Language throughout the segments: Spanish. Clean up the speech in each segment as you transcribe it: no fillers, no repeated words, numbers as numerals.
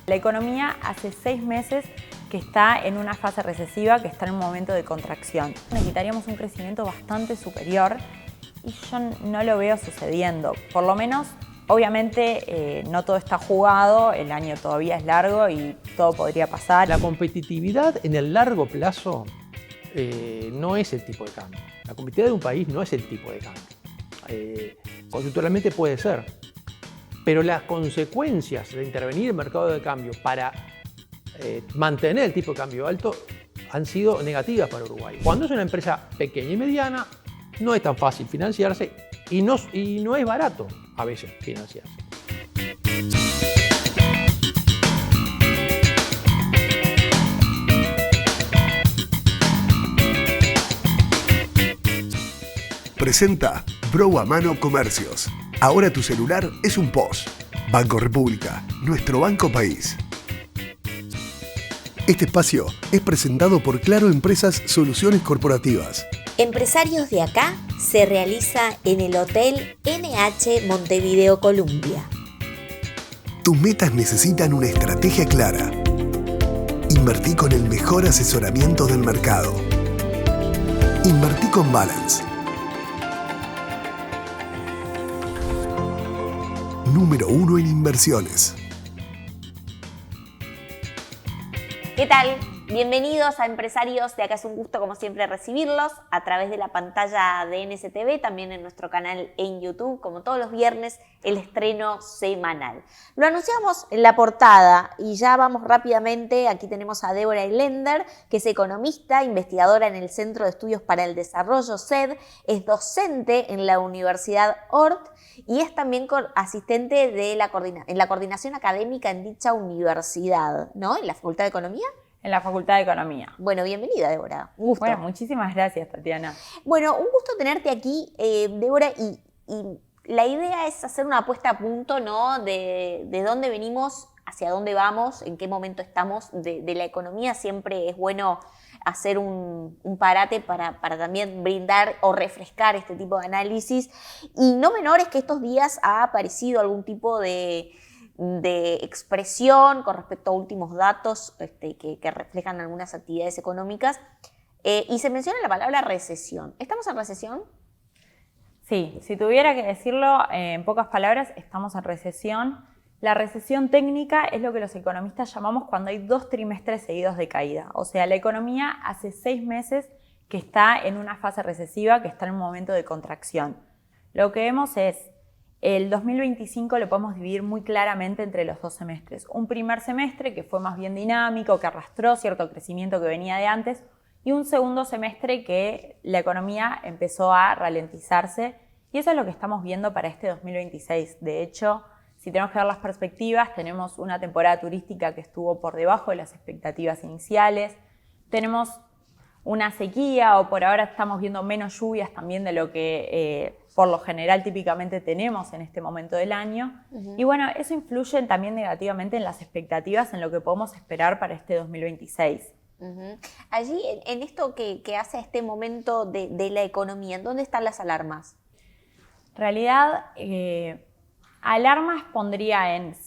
La economía hace 6 meses que está en una fase recesiva, que está en un momento de contracción. Necesitaríamos un crecimiento bastante superior y yo no lo veo sucediendo. Por lo menos, obviamente, no todo está jugado, el año todavía es largo y todo podría pasar. La competitividad en el largo plazo no es el tipo de cambio. La competitividad de un país no es el tipo de cambio. Coyunturalmente puede ser, pero las consecuencias de intervenir en el mercado de cambio para mantener el tipo de cambio alto han sido negativas para Uruguay. Cuando es una empresa pequeña y mediana, no es tan fácil financiarse y no es barato a veces financiarse. Presenta Bro a Mano Comercios. Ahora tu celular es un POS. Banco República, nuestro banco país. Este espacio es presentado por Claro Empresas Soluciones Corporativas. Empresarios de acá se realiza en el Hotel NH Montevideo Columbia. Tus metas necesitan una estrategia clara. Invertí con el mejor asesoramiento del mercado. Invertí con Balance. Número 1 en inversiones. ¿Qué tal? Bienvenidos a Empresarios de acá. Es un gusto, como siempre, recibirlos a través de la pantalla de NSTV, también en nuestro canal en YouTube, como todos los viernes, el estreno semanal. Lo anunciamos en la portada y ya vamos rápidamente. Aquí tenemos a Débora Elender, que es economista, investigadora en el Centro de Estudios para el Desarrollo, CED, es docente en la Universidad Ort y es también asistente de en la coordinación académica en dicha universidad, ¿no? En la Facultad de Economía. En la Facultad de Economía. Bueno, bienvenida, Débora. Un gusto. Bueno, muchísimas gracias, Tatiana. Bueno, un gusto tenerte aquí, Débora, y la idea es hacer una puesta a punto, ¿no? De dónde venimos, hacia dónde vamos, en qué momento estamos de la economía. Siempre es bueno hacer un parate para también brindar o refrescar este tipo de análisis. Y no menor es que estos días ha aparecido algún tipo de expresión con respecto a últimos datos que reflejan algunas actividades económicas y se menciona la palabra recesión. ¿Estamos en recesión? Sí, si tuviera que decirlo en pocas palabras, estamos en recesión. La recesión técnica es lo que los economistas llamamos cuando hay 2 trimestres seguidos de caída. O sea, la economía hace 6 meses que está en una fase recesiva, que está en un momento de contracción. Lo que vemos es el 2025 lo podemos dividir muy claramente entre los 2 semestres. Un primer semestre que fue más bien dinámico, que arrastró cierto crecimiento que venía de antes, y un segundo semestre que la economía empezó a ralentizarse, y eso es lo que estamos viendo para este 2026. De hecho, si tenemos que ver las perspectivas, tenemos una temporada turística que estuvo por debajo de las expectativas iniciales, tenemos una sequía o por ahora estamos viendo menos lluvias también de lo que por lo general típicamente tenemos en este momento del año. Y bueno, eso influye también negativamente en las expectativas, en lo que podemos esperar para este 2026. Allí, en esto que hace este momento de la economía, ¿en dónde están las alarmas? En realidad, alarmas pondría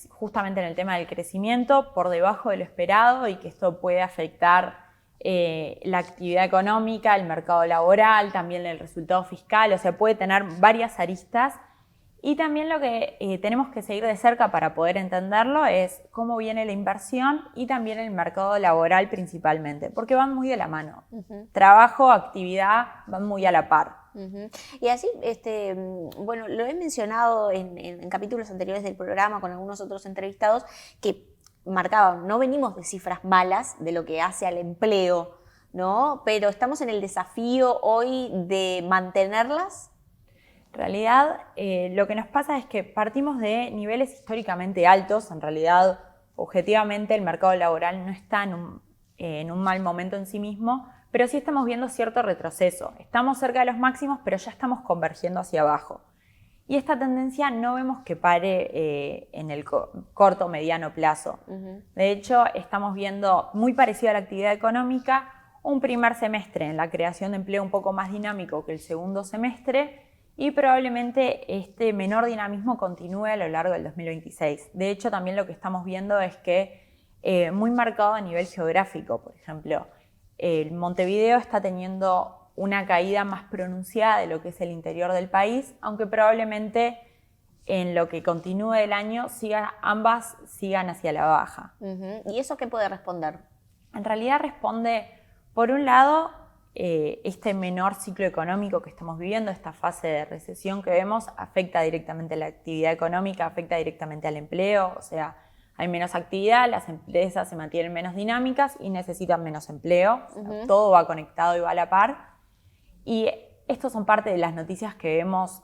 justamente en el tema del crecimiento por debajo de lo esperado y que esto puede afectar la actividad económica, el mercado laboral, también el resultado fiscal, o sea, puede tener varias aristas. Y también lo que tenemos que seguir de cerca para poder entenderlo es cómo viene la inversión y también el mercado laboral principalmente, porque van muy de la mano. Trabajo, actividad, van muy a la par. Y así, bueno, lo he mencionado en capítulos anteriores del programa con algunos otros entrevistados que marcaban, no venimos de cifras malas de lo que hace al empleo, ¿no? Pero estamos en el desafío hoy de mantenerlas. En realidad, lo que nos pasa es que partimos de niveles históricamente altos. En realidad, objetivamente, el mercado laboral no está en un mal momento en sí mismo, pero sí estamos viendo cierto retroceso. Estamos cerca de los máximos, pero ya estamos convergiendo hacia abajo. Y esta tendencia no vemos que pare en el corto o mediano plazo. De hecho, estamos viendo muy parecido a la actividad económica, un primer semestre en la creación de empleo un poco más dinámico que el segundo semestre y probablemente este menor dinamismo continúe a lo largo del 2026. De hecho, también lo que estamos viendo es que muy marcado a nivel geográfico. Por ejemplo, Montevideo está teniendo una caída más pronunciada de lo que es el interior del país, aunque probablemente en lo que continúe el año ambas sigan hacia la baja. ¿Y eso qué puede responder? En realidad responde, por un lado, este menor ciclo económico que estamos viviendo, esta fase de recesión que vemos, afecta directamente a la actividad económica, afecta directamente al empleo, o sea, hay menos actividad, las empresas se mantienen menos dinámicas y necesitan menos empleo, o sea, todo va conectado y va a la par. Y estos son parte de las noticias que vemos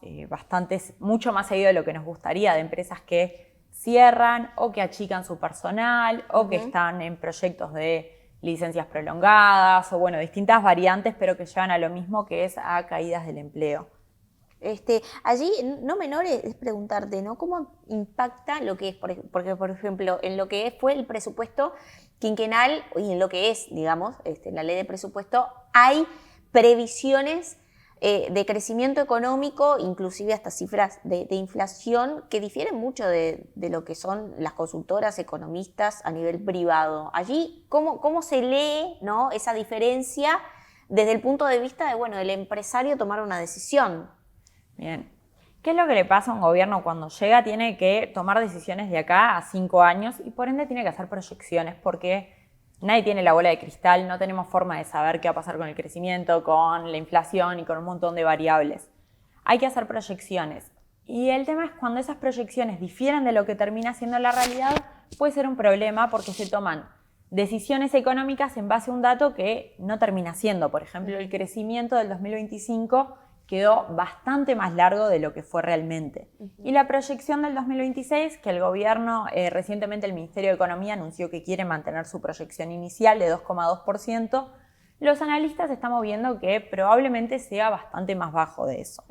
mucho más seguido de lo que nos gustaría, de empresas que cierran o que achican su personal o que están en proyectos de licencias prolongadas o bueno, distintas variantes, pero que llevan a lo mismo, que es a caídas del empleo. Allí, no menor es preguntarte, ¿no? ¿Cómo impacta lo que es, porque por ejemplo, en lo que fue el presupuesto quinquenal y en lo que es, digamos, la ley de presupuesto, hay previsiones de crecimiento económico, inclusive hasta cifras de inflación que difieren mucho de lo que son las consultoras economistas a nivel privado. Allí, ¿cómo se lee, ¿no?, esa diferencia desde el punto de vista de, bueno, del empresario tomar una decisión? Bien. ¿Qué es lo que le pasa a un gobierno cuando llega? Tiene que tomar decisiones de acá a 5 años y por ende tiene que hacer proyecciones porque nadie tiene la bola de cristal, no tenemos forma de saber qué va a pasar con el crecimiento, con la inflación y con un montón de variables. Hay que hacer proyecciones. Y el tema es cuando esas proyecciones difieren de lo que termina siendo la realidad, puede ser un problema porque se toman decisiones económicas en base a un dato que no termina siendo. Por ejemplo, el crecimiento del 2025 quedó bastante más largo de lo que fue realmente. Y la proyección del 2026, que el gobierno, recientemente el Ministerio de Economía anunció que quiere mantener su proyección inicial de 2,2%, los analistas estamos viendo que probablemente sea bastante más bajo de eso.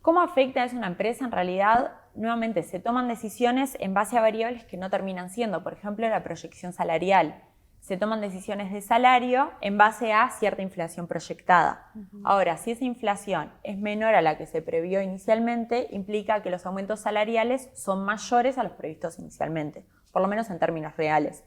¿Cómo afecta eso a una empresa? En realidad, nuevamente, se toman decisiones en base a variables que no terminan siendo, por ejemplo, la proyección salarial. Se toman decisiones de salario en base a cierta inflación proyectada. Ahora, si esa inflación es menor a la que se previó inicialmente, implica que los aumentos salariales son mayores a los previstos inicialmente, por lo menos en términos reales.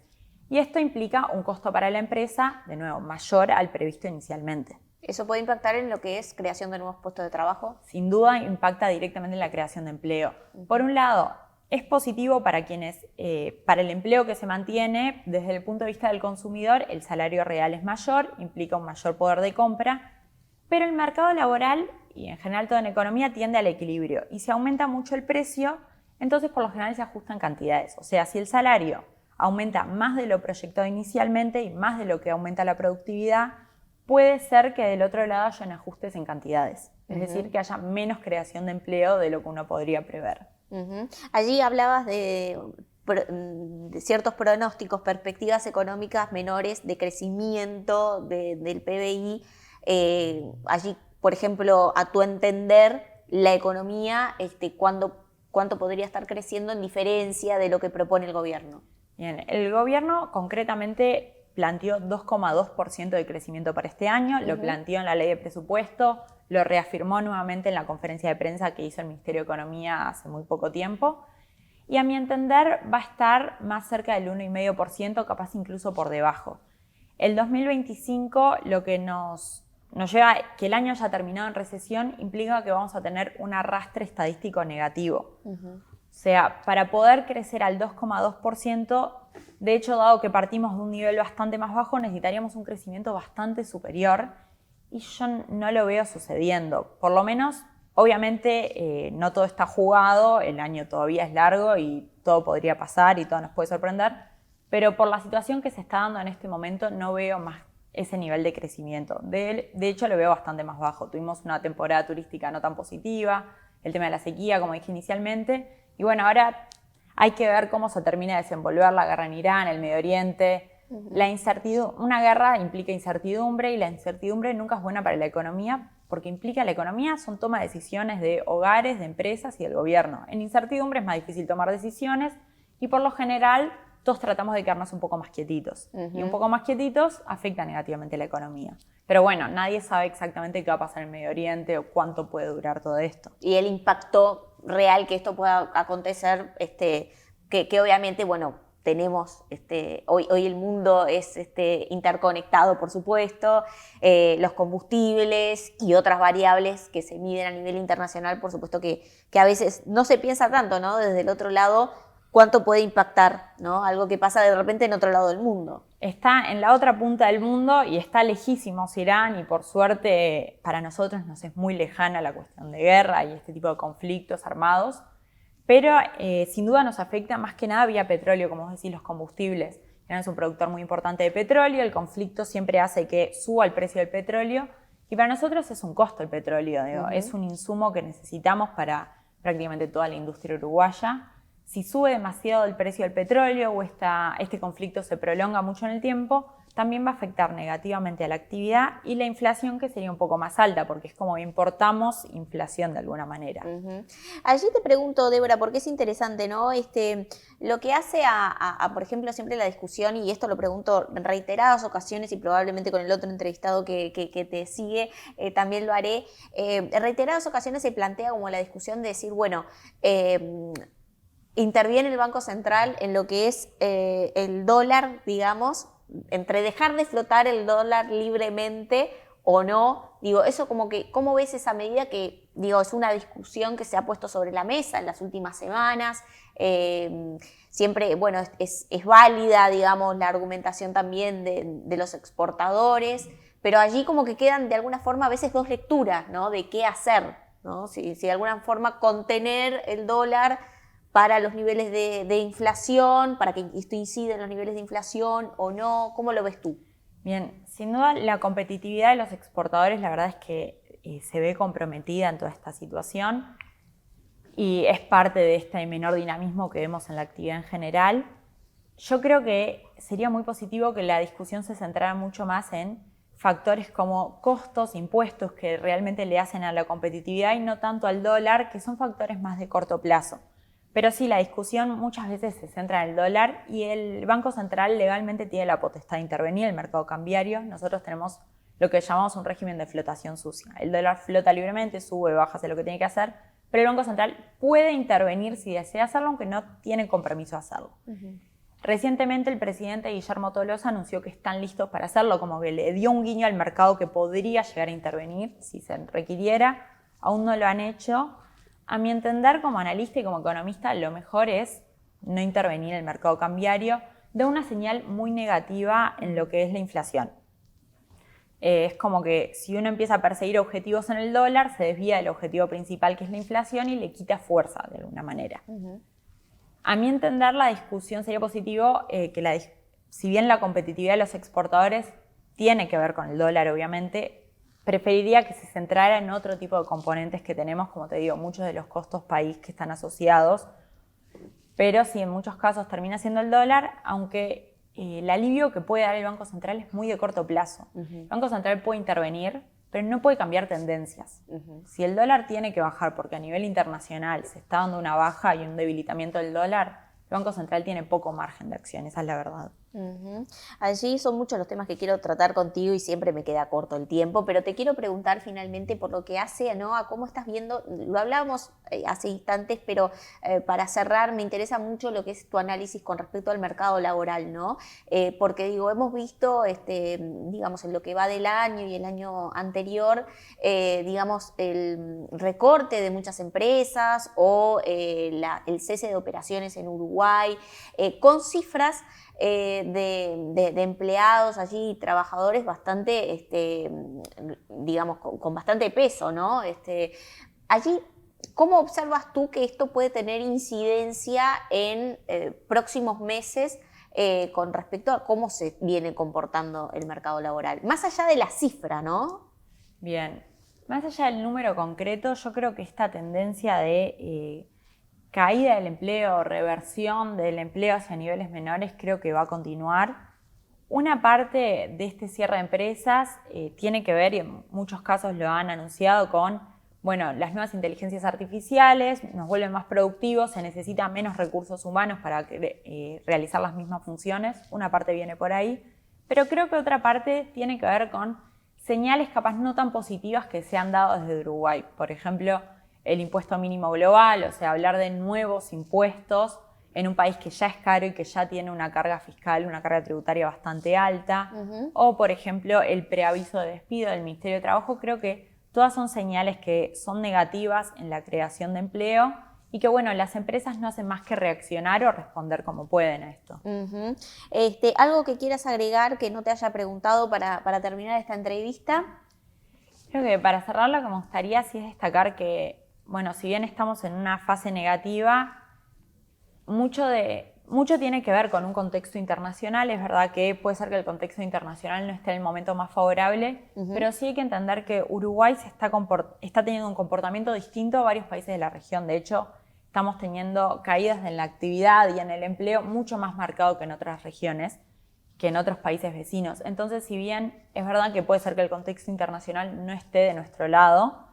Y esto implica un costo para la empresa, de nuevo, mayor al previsto inicialmente. ¿Eso puede impactar en lo que es creación de nuevos puestos de trabajo? Sin duda impacta directamente en la creación de empleo. Por un lado, es positivo para para el empleo que se mantiene. Desde el punto de vista del consumidor, el salario real es mayor, implica un mayor poder de compra, pero el mercado laboral y en general toda en economía tiende al equilibrio y si aumenta mucho el precio, entonces por lo general se ajustan cantidades. O sea, si el salario aumenta más de lo proyectado inicialmente y más de lo que aumenta la productividad, puede ser que del otro lado hayan ajustes en cantidades, es decir, que haya menos creación de empleo de lo que uno podría prever. Allí hablabas de ciertos pronósticos, perspectivas económicas menores de crecimiento del PBI. Allí, por ejemplo, a tu entender, la economía, ¿cuánto podría estar creciendo en diferencia de lo que propone el gobierno? Bien, el gobierno concretamente planteó 2,2% de crecimiento para este año, lo planteó en la ley de presupuesto, lo reafirmó nuevamente en la conferencia de prensa que hizo el Ministerio de Economía hace muy poco tiempo. Y a mi entender va a estar más cerca del 1,5%, capaz incluso por debajo. El 2025, lo que nos lleva que el año haya terminado en recesión, implica que vamos a tener un arrastre estadístico negativo. O sea, para poder crecer al 2,2%, de hecho, dado que partimos de un nivel bastante más bajo, necesitaríamos un crecimiento bastante superior y yo no lo veo sucediendo. Por lo menos, obviamente, no todo está jugado, el año todavía es largo y todo podría pasar y todo nos puede sorprender, pero por la situación que se está dando en este momento no veo más ese nivel de crecimiento. De hecho, lo veo bastante más bajo. Tuvimos una temporada turística no tan positiva, el tema de la sequía, como dije inicialmente, y bueno, ahora hay que ver cómo se termina de desenvolver la guerra en Irán, el Medio Oriente. La incertidumbre, una guerra implica incertidumbre y la incertidumbre nunca es buena para la economía porque implica la economía son toma de decisiones de hogares, de empresas y del gobierno. En incertidumbre es más difícil tomar decisiones y por lo general todos tratamos de quedarnos un poco más quietitos. Y un poco más quietitos afecta negativamente la economía. Pero bueno, nadie sabe exactamente qué va a pasar en el Medio Oriente o cuánto puede durar todo esto. Y el impacto real que esto pueda acontecer, que obviamente, bueno, tenemos, hoy el mundo es interconectado, por supuesto, los combustibles y otras variables que se miden a nivel internacional, por supuesto que a veces no se piensa tanto, ¿no? Desde el otro lado, cuánto puede impactar, ¿no? Algo que pasa de repente en otro lado del mundo. Está en la otra punta del mundo y está lejísimos Irán, y por suerte para nosotros nos es muy lejana la cuestión de guerra y este tipo de conflictos armados. Pero sin duda nos afecta más que nada vía petróleo, como vos decís, los combustibles. Irán es un productor muy importante de petróleo, el conflicto siempre hace que suba el precio del petróleo y para nosotros es un costo el petróleo, digo, es un insumo que necesitamos para prácticamente toda la industria uruguaya. Si sube demasiado el precio del petróleo o este conflicto se prolonga mucho en el tiempo, también va a afectar negativamente a la actividad y la inflación, que sería un poco más alta, porque es como importamos inflación de alguna manera. Allí te pregunto, Débora, porque es interesante, ¿no? Lo que hace por ejemplo, siempre la discusión, y esto lo pregunto en reiteradas ocasiones y probablemente con el otro entrevistado que te sigue, también lo haré, en reiteradas ocasiones se plantea como la discusión de decir, bueno, interviene el Banco Central en lo que es el dólar, digamos, entre dejar de flotar el dólar libremente o no. Digo, eso como que, ¿cómo ves esa medida que, digo, es una discusión que se ha puesto sobre la mesa en las últimas semanas? Siempre, bueno, es válida, digamos, la argumentación también de los exportadores, pero allí como que quedan de alguna forma a veces dos lecturas, ¿no? De qué hacer, ¿no? Si de alguna forma contener el dólar para los niveles de inflación, para que esto incida en los niveles de inflación o no. ¿Cómo lo ves tú? Bien, sin duda la competitividad de los exportadores, la verdad es que se ve comprometida en toda esta situación y es parte de este menor dinamismo que vemos en la actividad en general. Yo creo que sería muy positivo que la discusión se centrara mucho más en factores como costos, impuestos que realmente le hacen a la competitividad y no tanto al dólar, que son factores más de corto plazo. Pero sí, la discusión muchas veces se centra en el dólar y el Banco Central legalmente tiene la potestad de intervenir en el mercado cambiario. Nosotros tenemos lo que llamamos un régimen de flotación sucia. El dólar flota libremente, sube, baja, hace lo que tiene que hacer, pero el Banco Central puede intervenir si desea hacerlo, aunque no tiene compromiso a hacerlo. Recientemente el presidente Guillermo Tolosa anunció que están listos para hacerlo, como que le dio un guiño al mercado que podría llegar a intervenir si se requiriera. Aún no lo han hecho. A mi entender, como analista y como economista, lo mejor es no intervenir en el mercado cambiario. Da una señal muy negativa en lo que es la inflación. Es como que si uno empieza a perseguir objetivos en el dólar, se desvía del objetivo principal, que es la inflación, y le quita fuerza de alguna manera. A mi entender, la discusión sería positivo si bien la competitividad de los exportadores tiene que ver con el dólar, obviamente, preferiría que se centrara en otro tipo de componentes que tenemos, como te digo, muchos de los costos país que están asociados, pero sí, en muchos casos termina siendo el dólar, aunque el alivio que puede dar el Banco Central es muy de corto plazo. El Banco Central puede intervenir, pero no puede cambiar tendencias. Si el dólar tiene que bajar porque a nivel internacional se está dando una baja y un debilitamiento del dólar, el Banco Central tiene poco margen de acción, esa es la verdad. Allí son muchos los temas que quiero tratar contigo y siempre me queda corto el tiempo, pero te quiero preguntar finalmente por lo que hace, ¿no?, a cómo estás viendo, lo hablábamos hace instantes, pero para cerrar me interesa mucho lo que es tu análisis con respecto al mercado laboral, ¿no? Porque digo, hemos visto, digamos, en lo que va del año y el año anterior, digamos, el recorte de muchas empresas o el cese de operaciones en Uruguay, con cifras de empleados allí, trabajadores bastante, digamos, con bastante peso, ¿no? Allí, ¿cómo observas tú que esto puede tener incidencia en próximos meses con respecto a cómo se viene comportando el mercado laboral? Más allá de la cifra, ¿no? Bien, más allá del número concreto, yo creo que esta tendencia de caída del empleo, reversión del empleo hacia niveles menores, creo que va a continuar. Una parte de este cierre de empresas tiene que ver, y en muchos casos lo han anunciado, con las nuevas inteligencias artificiales, nos vuelven más productivos, se necesitan menos recursos humanos para realizar las mismas funciones. Una parte viene por ahí, pero creo que otra parte tiene que ver con señales capaz no tan positivas que se han dado desde Uruguay. Por ejemplo, el impuesto mínimo global, o sea, hablar de nuevos impuestos en un país que ya es caro y que ya tiene una carga fiscal, una carga tributaria bastante alta, o por ejemplo el preaviso de despido del Ministerio de Trabajo. Creo que todas son señales que son negativas en la creación de empleo y que bueno, las empresas no hacen más que reaccionar o responder como pueden a esto. ¿Algo que quieras agregar que no te haya preguntado para terminar esta entrevista? Creo que para cerrar lo que me gustaría sí es destacar que, bueno, si bien estamos en una fase negativa, mucho tiene que ver con un contexto internacional. Es verdad que puede ser que el contexto internacional no esté en el momento más favorable, pero sí hay que entender que Uruguay está teniendo un comportamiento distinto a varios países de la región. De hecho, estamos teniendo caídas en la actividad y en el empleo mucho más marcado que en otras regiones, que en otros países vecinos. Entonces, si bien es verdad que puede ser que el contexto internacional no esté de nuestro lado,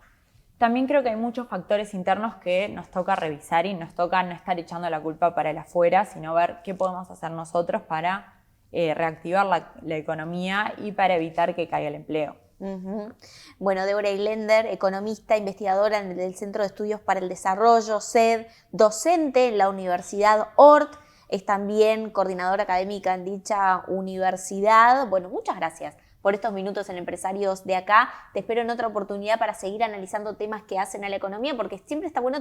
también creo que hay muchos factores internos que nos toca revisar y nos toca no estar echando la culpa para el afuera, sino ver qué podemos hacer nosotros para reactivar la economía y para evitar que caiga el empleo. Bueno, Débora Iglender, economista, investigadora en el Centro de Estudios para el Desarrollo, CED, docente en la Universidad Ort, es también coordinadora académica en dicha universidad. Bueno, muchas gracias por estos minutos en Empresarios de Acá. Te espero en otra oportunidad para seguir analizando temas que hacen a la economía, porque siempre está bueno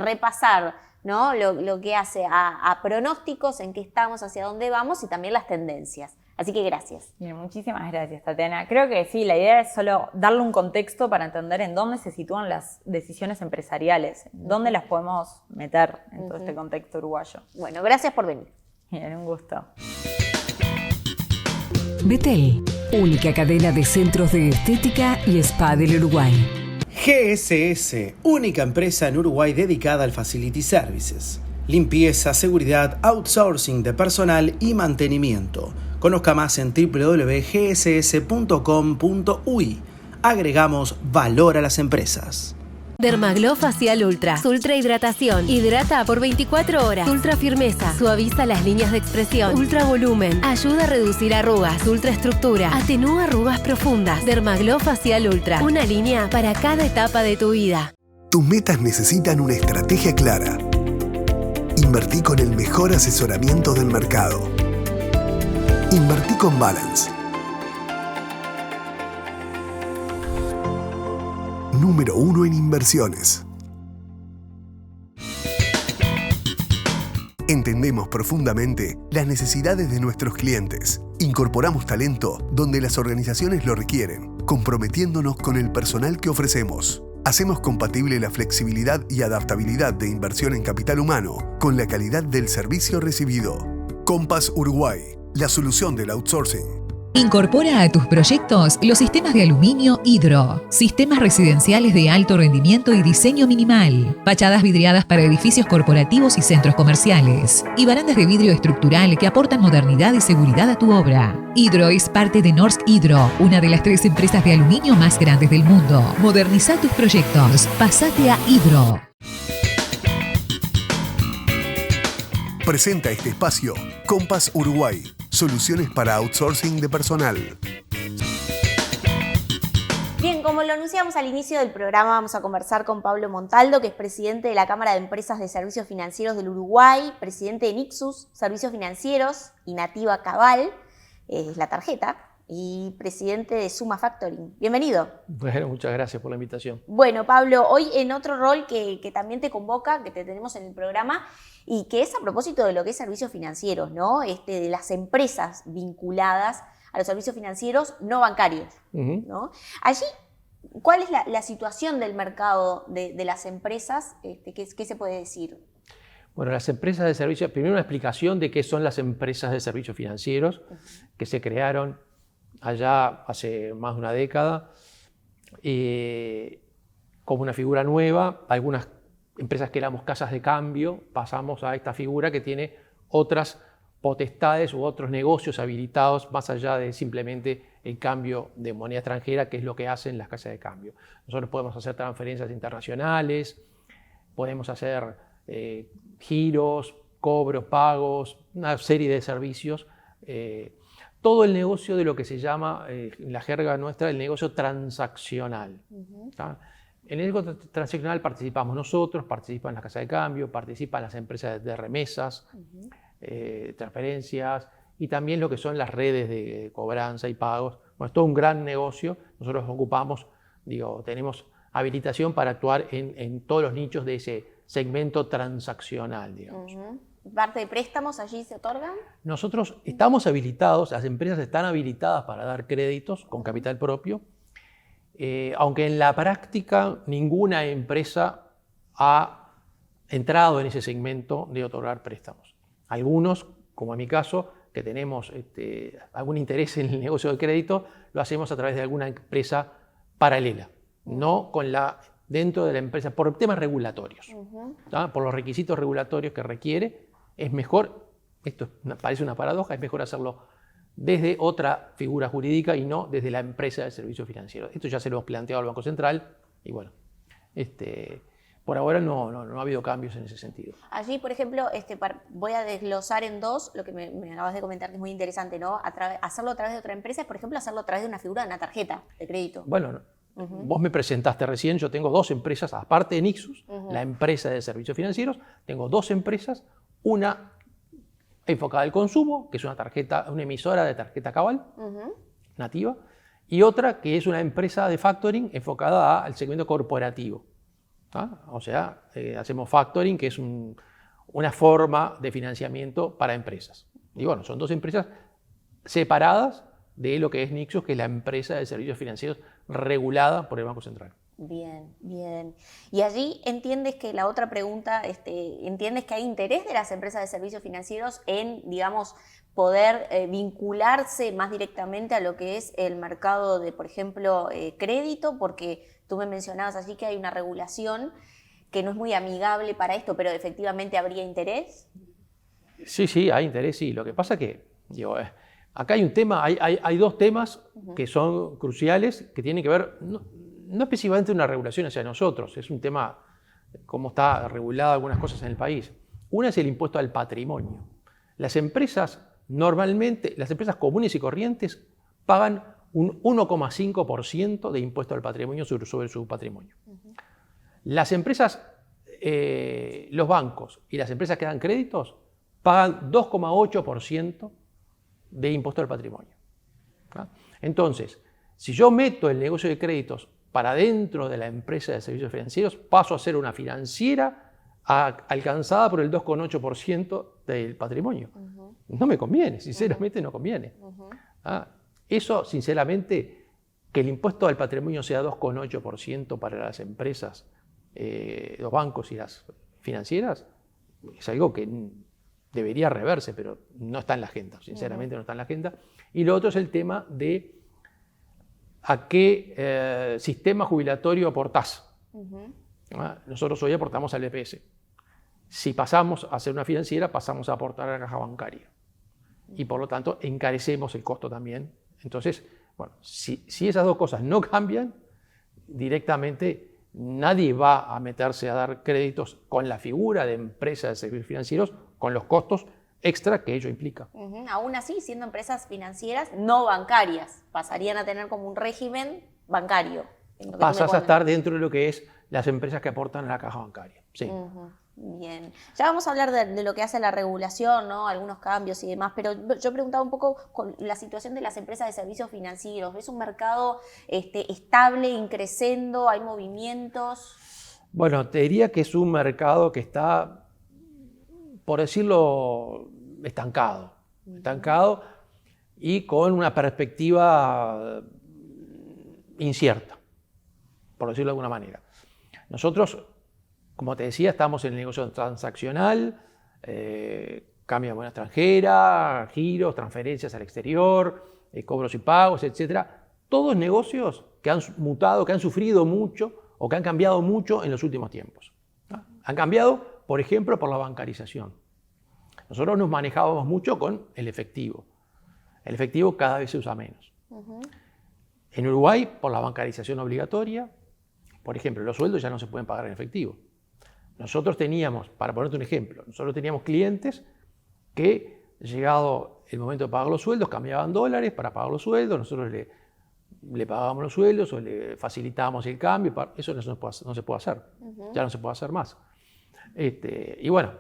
repasar, ¿no? lo que hace a pronósticos, en qué estamos, hacia dónde vamos y también las tendencias. Así que gracias. Bien, muchísimas gracias, Tatiana. Creo que sí, la idea es solo darle un contexto para entender en dónde se sitúan las decisiones empresariales, dónde las podemos meter en todo este contexto uruguayo. Bueno, gracias por venir. Bien, un gusto. Betel, única cadena de centros de estética y spa del Uruguay. GSS, única empresa en Uruguay dedicada al Facility Services. Limpieza, seguridad, outsourcing de personal y mantenimiento. Conozca más en www.gss.com.uy. Agregamos valor a las empresas. Dermaglow Facial Ultra. Ultra hidratación. Hidrata por 24 horas. Ultra firmeza. Suaviza las líneas de expresión. Ultra volumen. Ayuda a reducir arrugas. Ultra estructura. Atenúa arrugas profundas. Dermaglow Facial Ultra. Una línea para cada etapa de tu vida. Tus metas necesitan una estrategia clara. Invertí con el mejor asesoramiento del mercado. Invertí con Balance. Número 1 en inversiones. Entendemos profundamente las necesidades de nuestros clientes. Incorporamos talento donde las organizaciones lo requieren, comprometiéndonos con el personal que ofrecemos. Hacemos compatible la flexibilidad y adaptabilidad de inversión en capital humano con la calidad del servicio recibido. Compass Uruguay, la solución del outsourcing. Incorpora a tus proyectos los sistemas de aluminio Hidro, sistemas residenciales de alto rendimiento y diseño minimal, fachadas vidriadas para edificios corporativos y centros comerciales, y barandas de vidrio estructural que aportan modernidad y seguridad a tu obra. Hidro es parte de Norsk Hydro, una de las 3 empresas de aluminio más grandes del mundo. Moderniza tus proyectos. Pásate a Hidro. Presenta este espacio Compass Uruguay, soluciones para outsourcing de personal. Bien, como lo anunciamos al inicio del programa, vamos a conversar con Pablo Montaldo, que es presidente de la Cámara de Empresas de Servicios Financieros del Uruguay, presidente de Nixus, Servicios Financieros, y Nativa Cabal, es la tarjeta, y presidente de Suma Factoring. Bienvenido. Bueno, muchas gracias por la invitación. Bueno, Pablo, hoy en otro rol que también te convoca, que te tenemos en el programa, y que es a propósito de lo que es servicios financieros, ¿no? De las empresas vinculadas a los servicios financieros no bancarios, ¿no? Allí, ¿cuál es la situación del mercado de las empresas? ¿Qué se puede decir? Bueno, las empresas de servicios, primero una explicación de qué son las empresas de servicios financieros, que se crearon allá hace más de una década, como una figura nueva. Algunas empresas que éramos casas de cambio pasamos a esta figura que tiene otras potestades u otros negocios habilitados más allá de simplemente el cambio de moneda extranjera, que es lo que hacen las casas de cambio. Nosotros podemos hacer transferencias internacionales, podemos hacer giros, cobros, pagos, una serie de servicios. Todo el negocio de lo que se llama, en la jerga nuestra, el negocio transaccional. En el negocio transaccional participamos nosotros, participan las casas de cambio, participan las empresas de remesas, transferencias y también lo que son las redes de cobranza y pagos. Bueno, es todo un gran negocio. Nosotros ocupamos, tenemos habilitación para actuar en todos los nichos de ese segmento transaccional, digamos. ¿Parte de préstamos allí se otorgan? Nosotros estamos habilitados, las empresas están habilitadas para dar créditos con capital propio, aunque en la práctica ninguna empresa ha entrado en ese segmento de otorgar préstamos. Algunos, como en mi caso, que tenemos algún interés en el negocio de crédito, lo hacemos a través de alguna empresa paralela, no dentro de la empresa, por temas regulatorios, por los requisitos regulatorios que requiere. Es mejor, esto parece una paradoja, es mejor hacerlo desde otra figura jurídica y no desde la empresa de servicios financieros. Esto ya se lo hemos planteado al Banco Central y bueno, por ahora no ha habido cambios en ese sentido. Allí, por ejemplo, voy a desglosar en dos lo que me acabas de comentar, que es muy interesante, ¿no? Hacerlo a través de otra empresa es, por ejemplo, hacerlo a través de una figura de una tarjeta de crédito. Bueno, vos me presentaste recién, yo tengo dos empresas, aparte de Nixus, la empresa de servicios financieros, tengo dos empresas, una enfocada al consumo, que es una emisora de tarjeta cabal, nativa, y otra que es una empresa de factoring enfocada al segmento corporativo. O sea, hacemos factoring, que es una forma de financiamiento para empresas. Y bueno, son dos empresas separadas de lo que es Nixus, que es la empresa de servicios financieros regulada por el Banco Central. Bien, bien. Y allí entiendes que la otra pregunta, entiendes que hay interés de las empresas de servicios financieros en, digamos, poder vincularse más directamente a lo que es el mercado de, por ejemplo, crédito, porque tú me mencionabas allí que hay una regulación que no es muy amigable para esto, pero efectivamente habría interés. Sí, hay interés, sí. Lo que pasa que, acá hay un tema, hay dos temas que son cruciales, que tienen que ver, no específicamente una regulación hacia nosotros, es un tema cómo está regulada algunas cosas en el país. Una es el impuesto al patrimonio. Las empresas normalmente, las empresas comunes y corrientes pagan un 1,5% de impuesto al patrimonio sobre su patrimonio. Las empresas, los bancos y las empresas que dan créditos pagan 2,8% de impuesto al patrimonio. Entonces, si yo meto el negocio de créditos para dentro de la empresa de servicios financieros, paso a ser una financiera alcanzada por el 2,8% del patrimonio. No me conviene, sinceramente no conviene. Eso, sinceramente, que el impuesto al patrimonio sea 2,8% para las empresas, los bancos y las financieras, es algo que debería reverse, pero no está en la agenda, sinceramente no está en la agenda. Y lo otro es el tema de a qué sistema jubilatorio aportás. Nosotros hoy aportamos al BPS. Si pasamos a ser una financiera, pasamos a aportar a la caja bancaria. Y por lo tanto, encarecemos el costo también. Entonces, bueno, si esas dos cosas no cambian, directamente nadie va a meterse a dar créditos con la figura de empresa de servicios financieros, con los costos extra que ello implica. Aún así, siendo empresas financieras no bancarias, pasarían a tener como un régimen bancario. Pasas a estar dentro de lo que es las empresas que aportan a la caja bancaria. Sí. Bien. Ya vamos a hablar de lo que hace la regulación, ¿no? Algunos cambios y demás, pero yo preguntaba un poco con la situación de las empresas de servicios financieros. ¿Es un mercado estable, increciendo? ¿Hay movimientos? Bueno, te diría que es un mercado que está, por decirlo, estancado y con una perspectiva incierta, por decirlo de alguna manera. Nosotros, como te decía, estamos en el negocio transaccional, cambio de moneda extranjera, giros, transferencias al exterior, cobros y pagos, etc. Todos negocios que han mutado, que han sufrido mucho o que han cambiado mucho en los últimos tiempos. Han cambiado, por ejemplo, por la bancarización. Nosotros nos manejábamos mucho con el efectivo. El efectivo cada vez se usa menos. En Uruguay, por la bancarización obligatoria, por ejemplo, los sueldos ya no se pueden pagar en efectivo. Nosotros teníamos, para ponerte un ejemplo, nosotros teníamos clientes que, llegado el momento de pagar los sueldos, cambiaban dólares para pagar los sueldos, nosotros le le pagábamos los sueldos o le facilitábamos el cambio. Eso no se puede hacer. Ya no se puede hacer más. Y bueno,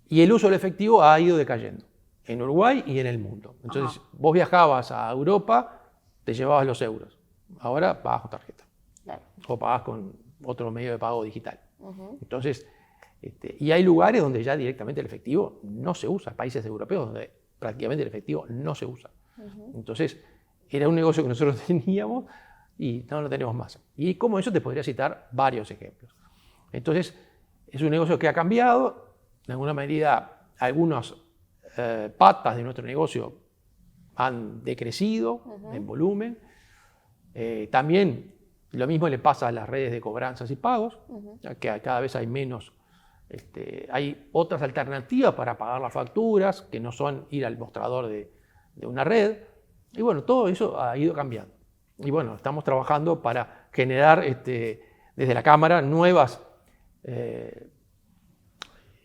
y el uso del efectivo ha ido decayendo en Uruguay y en el mundo. Entonces, vos viajabas a Europa, te llevabas los euros. Ahora pagas con tarjeta. Claro. O pagas con otro medio de pago digital. Entonces, y hay lugares donde ya directamente el efectivo no se usa. Países europeos donde prácticamente el efectivo no se usa. Entonces, era un negocio que nosotros teníamos y no lo tenemos más. Y como eso te podría citar varios ejemplos. Entonces, es un negocio que ha cambiado. De alguna medida, algunas patas de nuestro negocio han decrecido en volumen. También lo mismo le pasa a las redes de cobranzas y pagos, ya que cada vez hay menos. Hay otras alternativas para pagar las facturas que no son ir al mostrador de una red. Y bueno, todo eso ha ido cambiando. Y bueno, estamos trabajando para generar desde la Cámara nuevas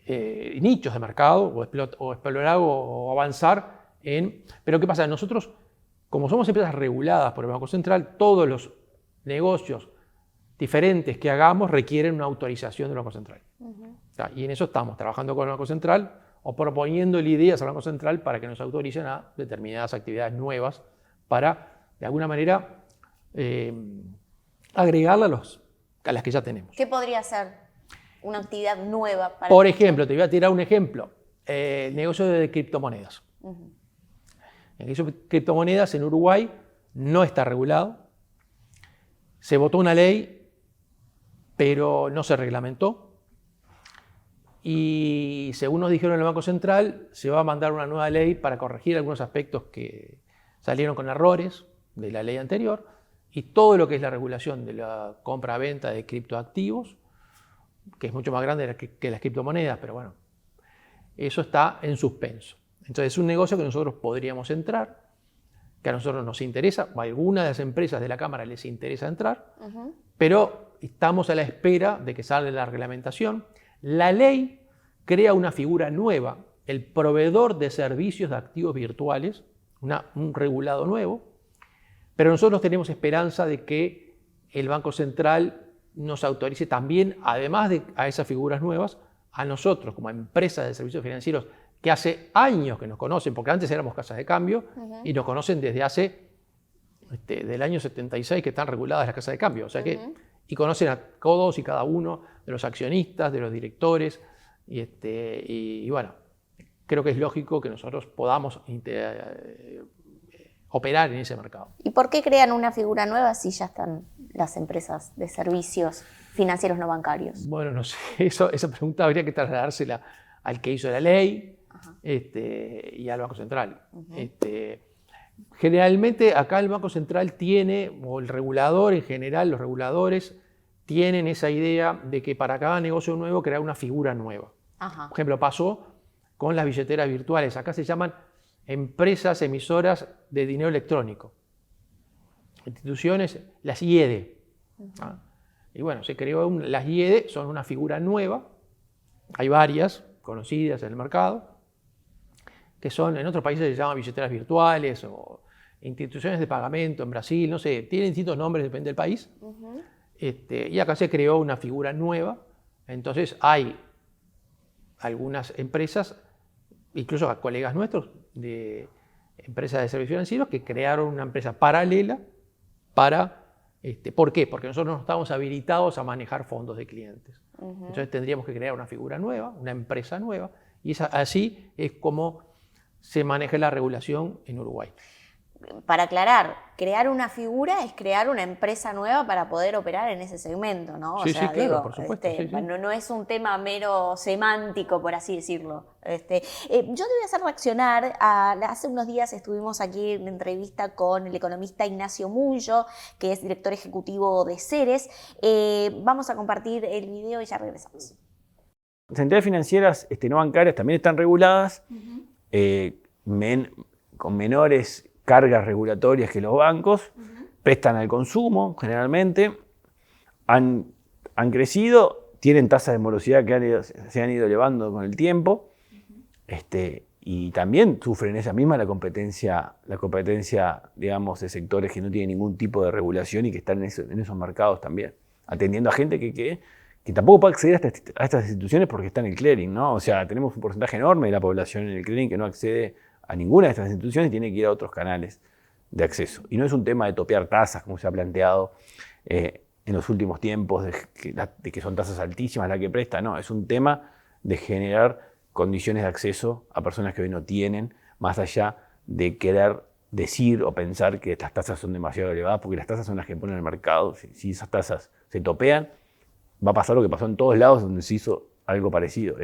nichos de mercado o explorar o avanzar en... Pero ¿qué pasa? Nosotros, como somos empresas reguladas por el Banco Central, todos los negocios diferentes que hagamos requieren una autorización del Banco Central. Y en eso estamos trabajando con el Banco Central o proponiéndole ideas al Banco Central para que nos autoricen a determinadas actividades nuevas para, de alguna manera, agregarlas a las que ya tenemos. ¿Qué podría ser una actividad nueva? Por ejemplo, te voy a tirar un ejemplo. El negocio de criptomonedas. El negocio de criptomonedas en Uruguay no está regulado. Se votó una ley, pero no se reglamentó. Y según nos dijeron en el Banco Central, se va a mandar una nueva ley para corregir algunos aspectos que salieron con errores de la ley anterior. Y todo lo que es la regulación de la compra-venta de criptoactivos, que es mucho más grande que las criptomonedas, pero bueno, eso está en suspenso. Entonces es un negocio que nosotros podríamos entrar, que a nosotros nos interesa, a algunas de las empresas de la Cámara les interesa entrar, pero estamos a la espera de que salga la reglamentación. La ley crea una figura nueva, el proveedor de servicios de activos virtuales, un regulado nuevo, pero nosotros tenemos esperanza de que el Banco Central nos autorice también, además de a esas figuras nuevas, a nosotros como empresa de servicios financieros que hace años que nos conocen, porque antes éramos casas de cambio y nos conocen desde hace, del año 76 que están reguladas las casas de cambio, o sea que, y conocen a todos y cada uno de los accionistas, de los directores, y bueno, creo que es lógico que nosotros podamos operar en ese mercado. ¿Y por qué crean una figura nueva si ya están las empresas de servicios financieros no bancarios? Bueno, no sé, esa pregunta habría que trasladársela al que hizo la ley y al Banco Central. Generalmente acá el Banco Central tiene, o el regulador en general, los reguladores tienen esa idea de que para cada negocio nuevo crear una figura nueva. Por ejemplo, pasó con las billeteras virtuales. Acá se llaman empresas emisoras de dinero electrónico. Instituciones, las IEDE. Y bueno, se creó las IEDE, son una figura nueva. Hay varias conocidas en el mercado, que son, en otros países se llaman billeteras virtuales o instituciones de pagamento en Brasil, no sé, tienen distintos nombres, depende del país. Y acá se creó una figura nueva. Entonces hay algunas empresas, incluso colegas nuestros de empresas de servicios financieros, que crearon una empresa paralela para... ¿Por qué? Porque nosotros no estamos habilitados a manejar fondos de clientes. Entonces tendríamos que crear una figura nueva, una empresa nueva, y así es como se maneja la regulación en Uruguay. Para aclarar, crear una figura es crear una empresa nueva para poder operar en ese segmento, ¿no? Sí, claro, digo, por supuesto. No es un tema mero semántico, por así decirlo. Yo te voy a hacer reaccionar hace unos días estuvimos aquí en entrevista con el economista Ignacio Mullo, que es director ejecutivo de Ceres. Vamos a compartir el video y ya regresamos. Las entidades financieras no bancarias también están reguladas, con menores cargas regulatorias que los bancos, prestan al consumo generalmente, han crecido, tienen tasas de morosidad que se han ido elevando con el tiempo, Y también sufren esa misma la competencia, digamos, de sectores que no tienen ningún tipo de regulación y que están en esos mercados también, atendiendo a gente que tampoco puede acceder a estas instituciones porque está en el clearing, ¿no? O sea, tenemos un porcentaje enorme de la población en el clearing que no accede a ninguna de estas instituciones y tiene que ir a otros canales de acceso. Y no es un tema de topear tasas, como se ha planteado en los últimos tiempos, de que son tasas altísimas las que presta, no, es un tema de generar condiciones de acceso a personas que hoy no tienen, más allá de querer decir o pensar que estas tasas son demasiado elevadas, porque las tasas son las que ponen el mercado. Si esas tasas se topean, va a pasar lo que pasó en todos lados donde se hizo algo parecido.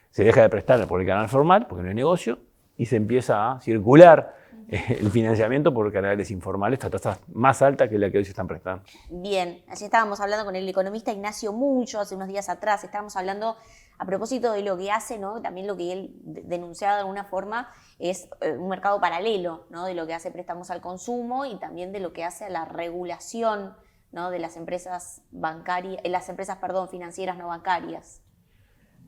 Se deja de prestar por el canal formal, porque no hay negocio, y se empieza a circular el financiamiento por canales informales a tasas más altas que la que hoy se están prestando. Bien, allí estábamos hablando con el economista Ignacio Mucho hace unos días atrás, estábamos hablando a propósito de lo que hace, ¿no? También lo que él denunciaba de alguna forma es un mercado paralelo, ¿no? De lo que hace préstamos al consumo y también de lo que hace a la regulación, ¿no? De las empresas financieras no bancarias.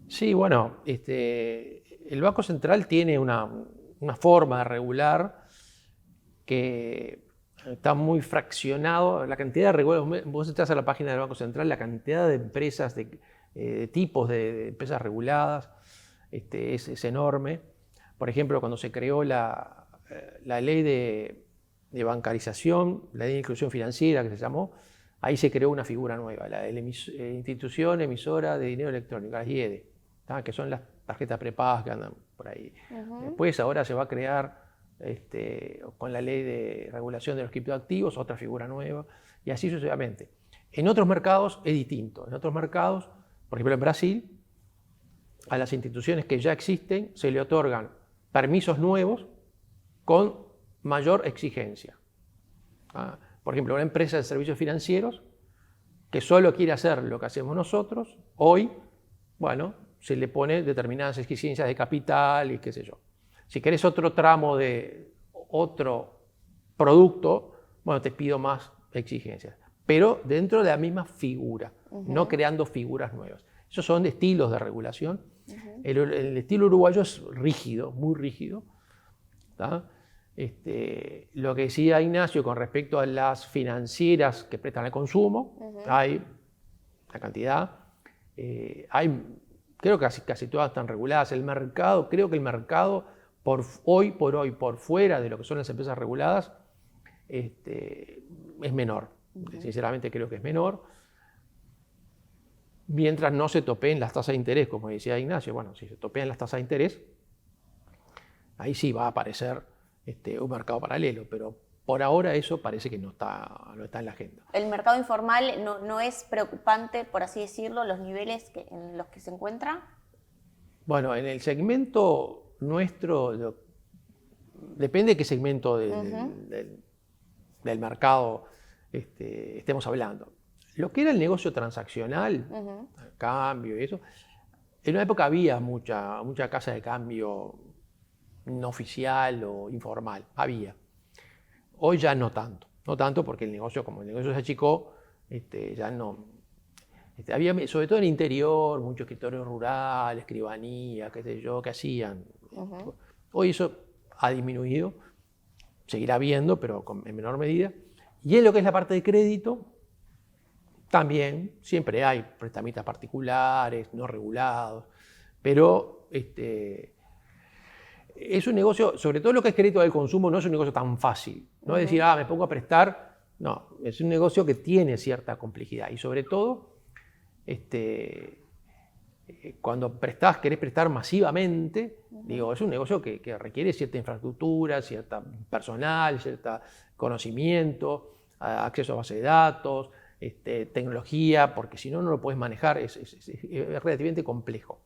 Sí, bueno, el Banco Central tiene una forma de regular que está muy fraccionado. La cantidad de regulaciones, vos entras a la página del Banco Central, la cantidad de empresas, de tipos de empresas reguladas es enorme. Por ejemplo, cuando se creó la ley de bancarización, la ley de inclusión financiera que se llamó, ahí se creó una figura nueva, la de la institución emisora de dinero electrónico, las IED, que son las tarjetas prepagas que andan por ahí. Después ahora se va a crear con la ley de regulación de los criptoactivos, otra figura nueva, y así sucesivamente. En otros mercados es distinto. En otros mercados, por ejemplo en Brasil, a las instituciones que ya existen se le otorgan permisos nuevos con mayor exigencia. Por ejemplo, una empresa de servicios financieros que solo quiere hacer lo que hacemos nosotros, hoy, bueno, se le pone determinadas exigencias de capital y qué sé yo. Si querés otro tramo de otro producto, bueno, te pido más exigencias, pero dentro de la misma figura, no creando figuras nuevas. Esos son estilos de regulación. El estilo uruguayo es rígido, muy rígido. Lo que decía Ignacio con respecto a las financieras que prestan al consumo, hay la cantidad, creo que casi todas están reguladas. El mercado, creo que el mercado hoy por hoy, por fuera de lo que son las empresas reguladas, es menor. Sinceramente creo que es menor. Mientras no se topeen las tasas de interés, como decía Ignacio, bueno, si se topean las tasas de interés, ahí sí va a aparecer un mercado paralelo, pero por ahora eso parece que no está en la agenda. ¿El mercado informal no es preocupante, por así decirlo, los niveles en los que se encuentra? Bueno, en el segmento nuestro, depende de qué segmento del mercado estemos hablando. Lo que era el negocio transaccional, cambio y eso, en una época había mucha casa de cambio no oficial o informal, había. Hoy ya no tanto porque como el negocio se achicó, ya no. Había, sobre todo en el interior, muchos escritorios rurales, escribanías, qué sé yo, que hacían. Hoy eso ha disminuido, seguirá habiendo, pero en menor medida. Y en lo que es la parte de crédito, también siempre hay prestamistas particulares, no regulados, pero es un negocio, sobre todo lo que es crédito del consumo, no es un negocio tan fácil. No es decir, me pongo a prestar. No, es un negocio que tiene cierta complejidad. Y sobre todo, cuando querés prestar masivamente, es un negocio que requiere cierta infraestructura, cierta personal, cierto conocimiento, acceso a base de datos, tecnología, porque si no, no lo puedes manejar, es relativamente complejo.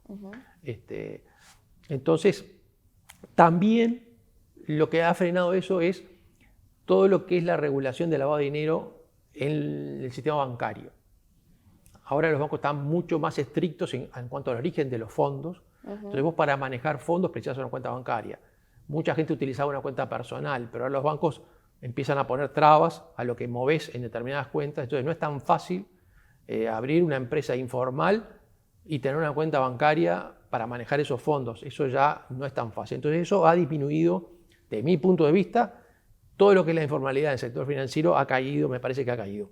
Entonces, también lo que ha frenado eso es todo lo que es la regulación del lavado de dinero en el sistema bancario. Ahora los bancos están mucho más estrictos en cuanto al origen de los fondos. Entonces vos para manejar fondos precisás una cuenta bancaria. Mucha gente utilizaba una cuenta personal, pero ahora los bancos empiezan a poner trabas a lo que movés en determinadas cuentas. Entonces no es tan fácil abrir una empresa informal y tener una cuenta bancaria para manejar esos fondos. Eso ya no es tan fácil. Entonces eso ha disminuido, de mi punto de vista, todo lo que es la informalidad del sector financiero ha caído, me parece que ha caído.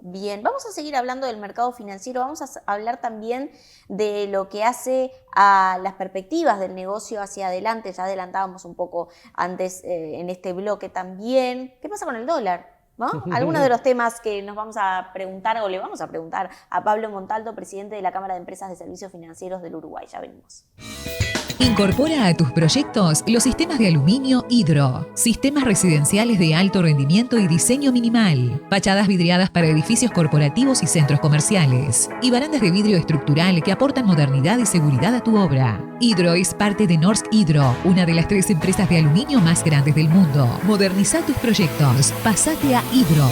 Bien, vamos a seguir hablando del mercado financiero, vamos a hablar también de lo que hace a las perspectivas del negocio hacia adelante, ya adelantábamos un poco antes en este bloque también. ¿Qué pasa con el dólar? ¿No? Algunos de los temas que nos vamos a preguntar o le vamos a preguntar a Pablo Montalto, presidente de la Cámara de Empresas de Servicios Financieros del Uruguay. Ya venimos. Incorpora a tus proyectos los sistemas de aluminio Hidro, sistemas residenciales de alto rendimiento y diseño minimal, fachadas vidriadas para edificios corporativos y centros comerciales, y barandas de vidrio estructural que aportan modernidad y seguridad a tu obra. Hidro es parte de Norsk Hydro, una de las 3 empresas de aluminio más grandes del mundo. Moderniza tus proyectos. Pásate a Hidro.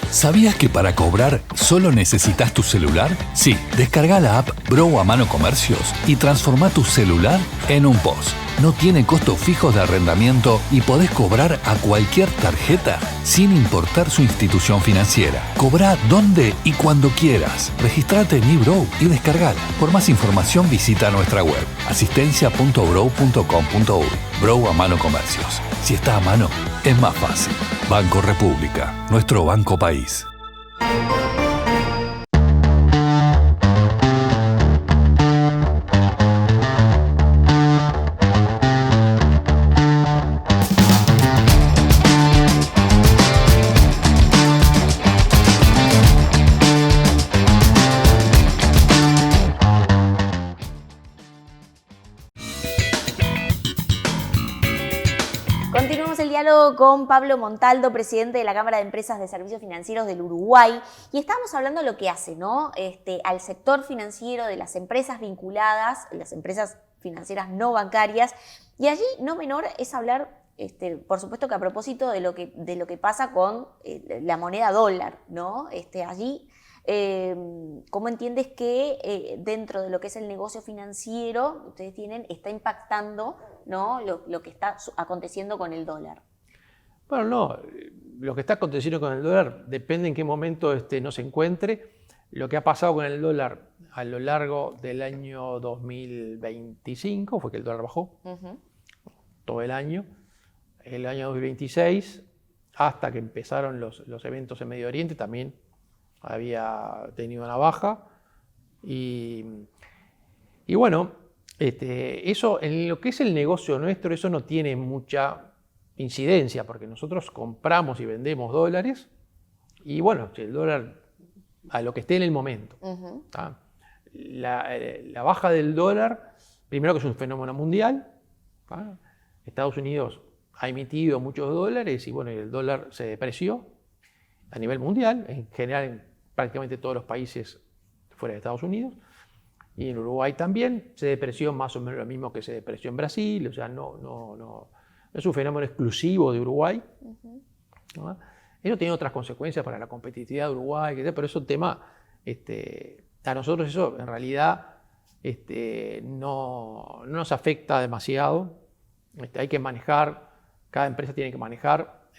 ¿Sabías que para cobrar solo necesitas tu celular? Sí, descarga la app Bro a Mano Comercios y transforma tu celular en un POS. No tiene costos fijos de arrendamiento y podés cobrar a cualquier tarjeta sin importar su institución financiera. Cobra donde y cuando quieras. Registrate en eBro y descargala. Por más información visita nuestra web asistencia.bro.com.uy. Bro a Mano Comercios. Si está a mano, es más fácil. Banco República, nuestro banco país. Continuamos el diálogo con Pablo Montalto, presidente de la Cámara de Empresas de Servicios Financieros del Uruguay, y estábamos hablando de lo que hace, ¿no? Al sector financiero de las empresas vinculadas, las empresas financieras no bancarias, y allí no menor es hablar, por supuesto que a propósito de lo que pasa con la moneda dólar, ¿no? Allí, ¿cómo entiendes que dentro de lo que es el negocio financiero ustedes está impactando, ¿no? lo que está aconteciendo con el dólar? Bueno, no, lo que está aconteciendo con el dólar depende en qué momento no se encuentre. Lo que ha pasado con el dólar a lo largo del año 2025 fue que el dólar bajó todo el año 2026, hasta que empezaron los eventos en Medio Oriente, también había tenido una baja. Y bueno, eso en lo que es el negocio nuestro, eso no tiene mucha incidencia, porque nosotros compramos y vendemos dólares, y bueno, el dólar a lo que esté en el momento. La baja del dólar, primero que es un fenómeno mundial. Estados Unidos ha emitido muchos dólares y bueno, el dólar se depreció a nivel mundial, en general en prácticamente todos los países fuera de Estados Unidos, y en Uruguay también se depreció más o menos lo mismo que se depreció en Brasil. O sea, no es un fenómeno exclusivo de Uruguay. ¿No? Eso tiene otras consecuencias para la competitividad de Uruguay, pero eso es un tema, a nosotros eso en realidad no nos afecta demasiado. Hay que manejar, cada empresa tiene que manejar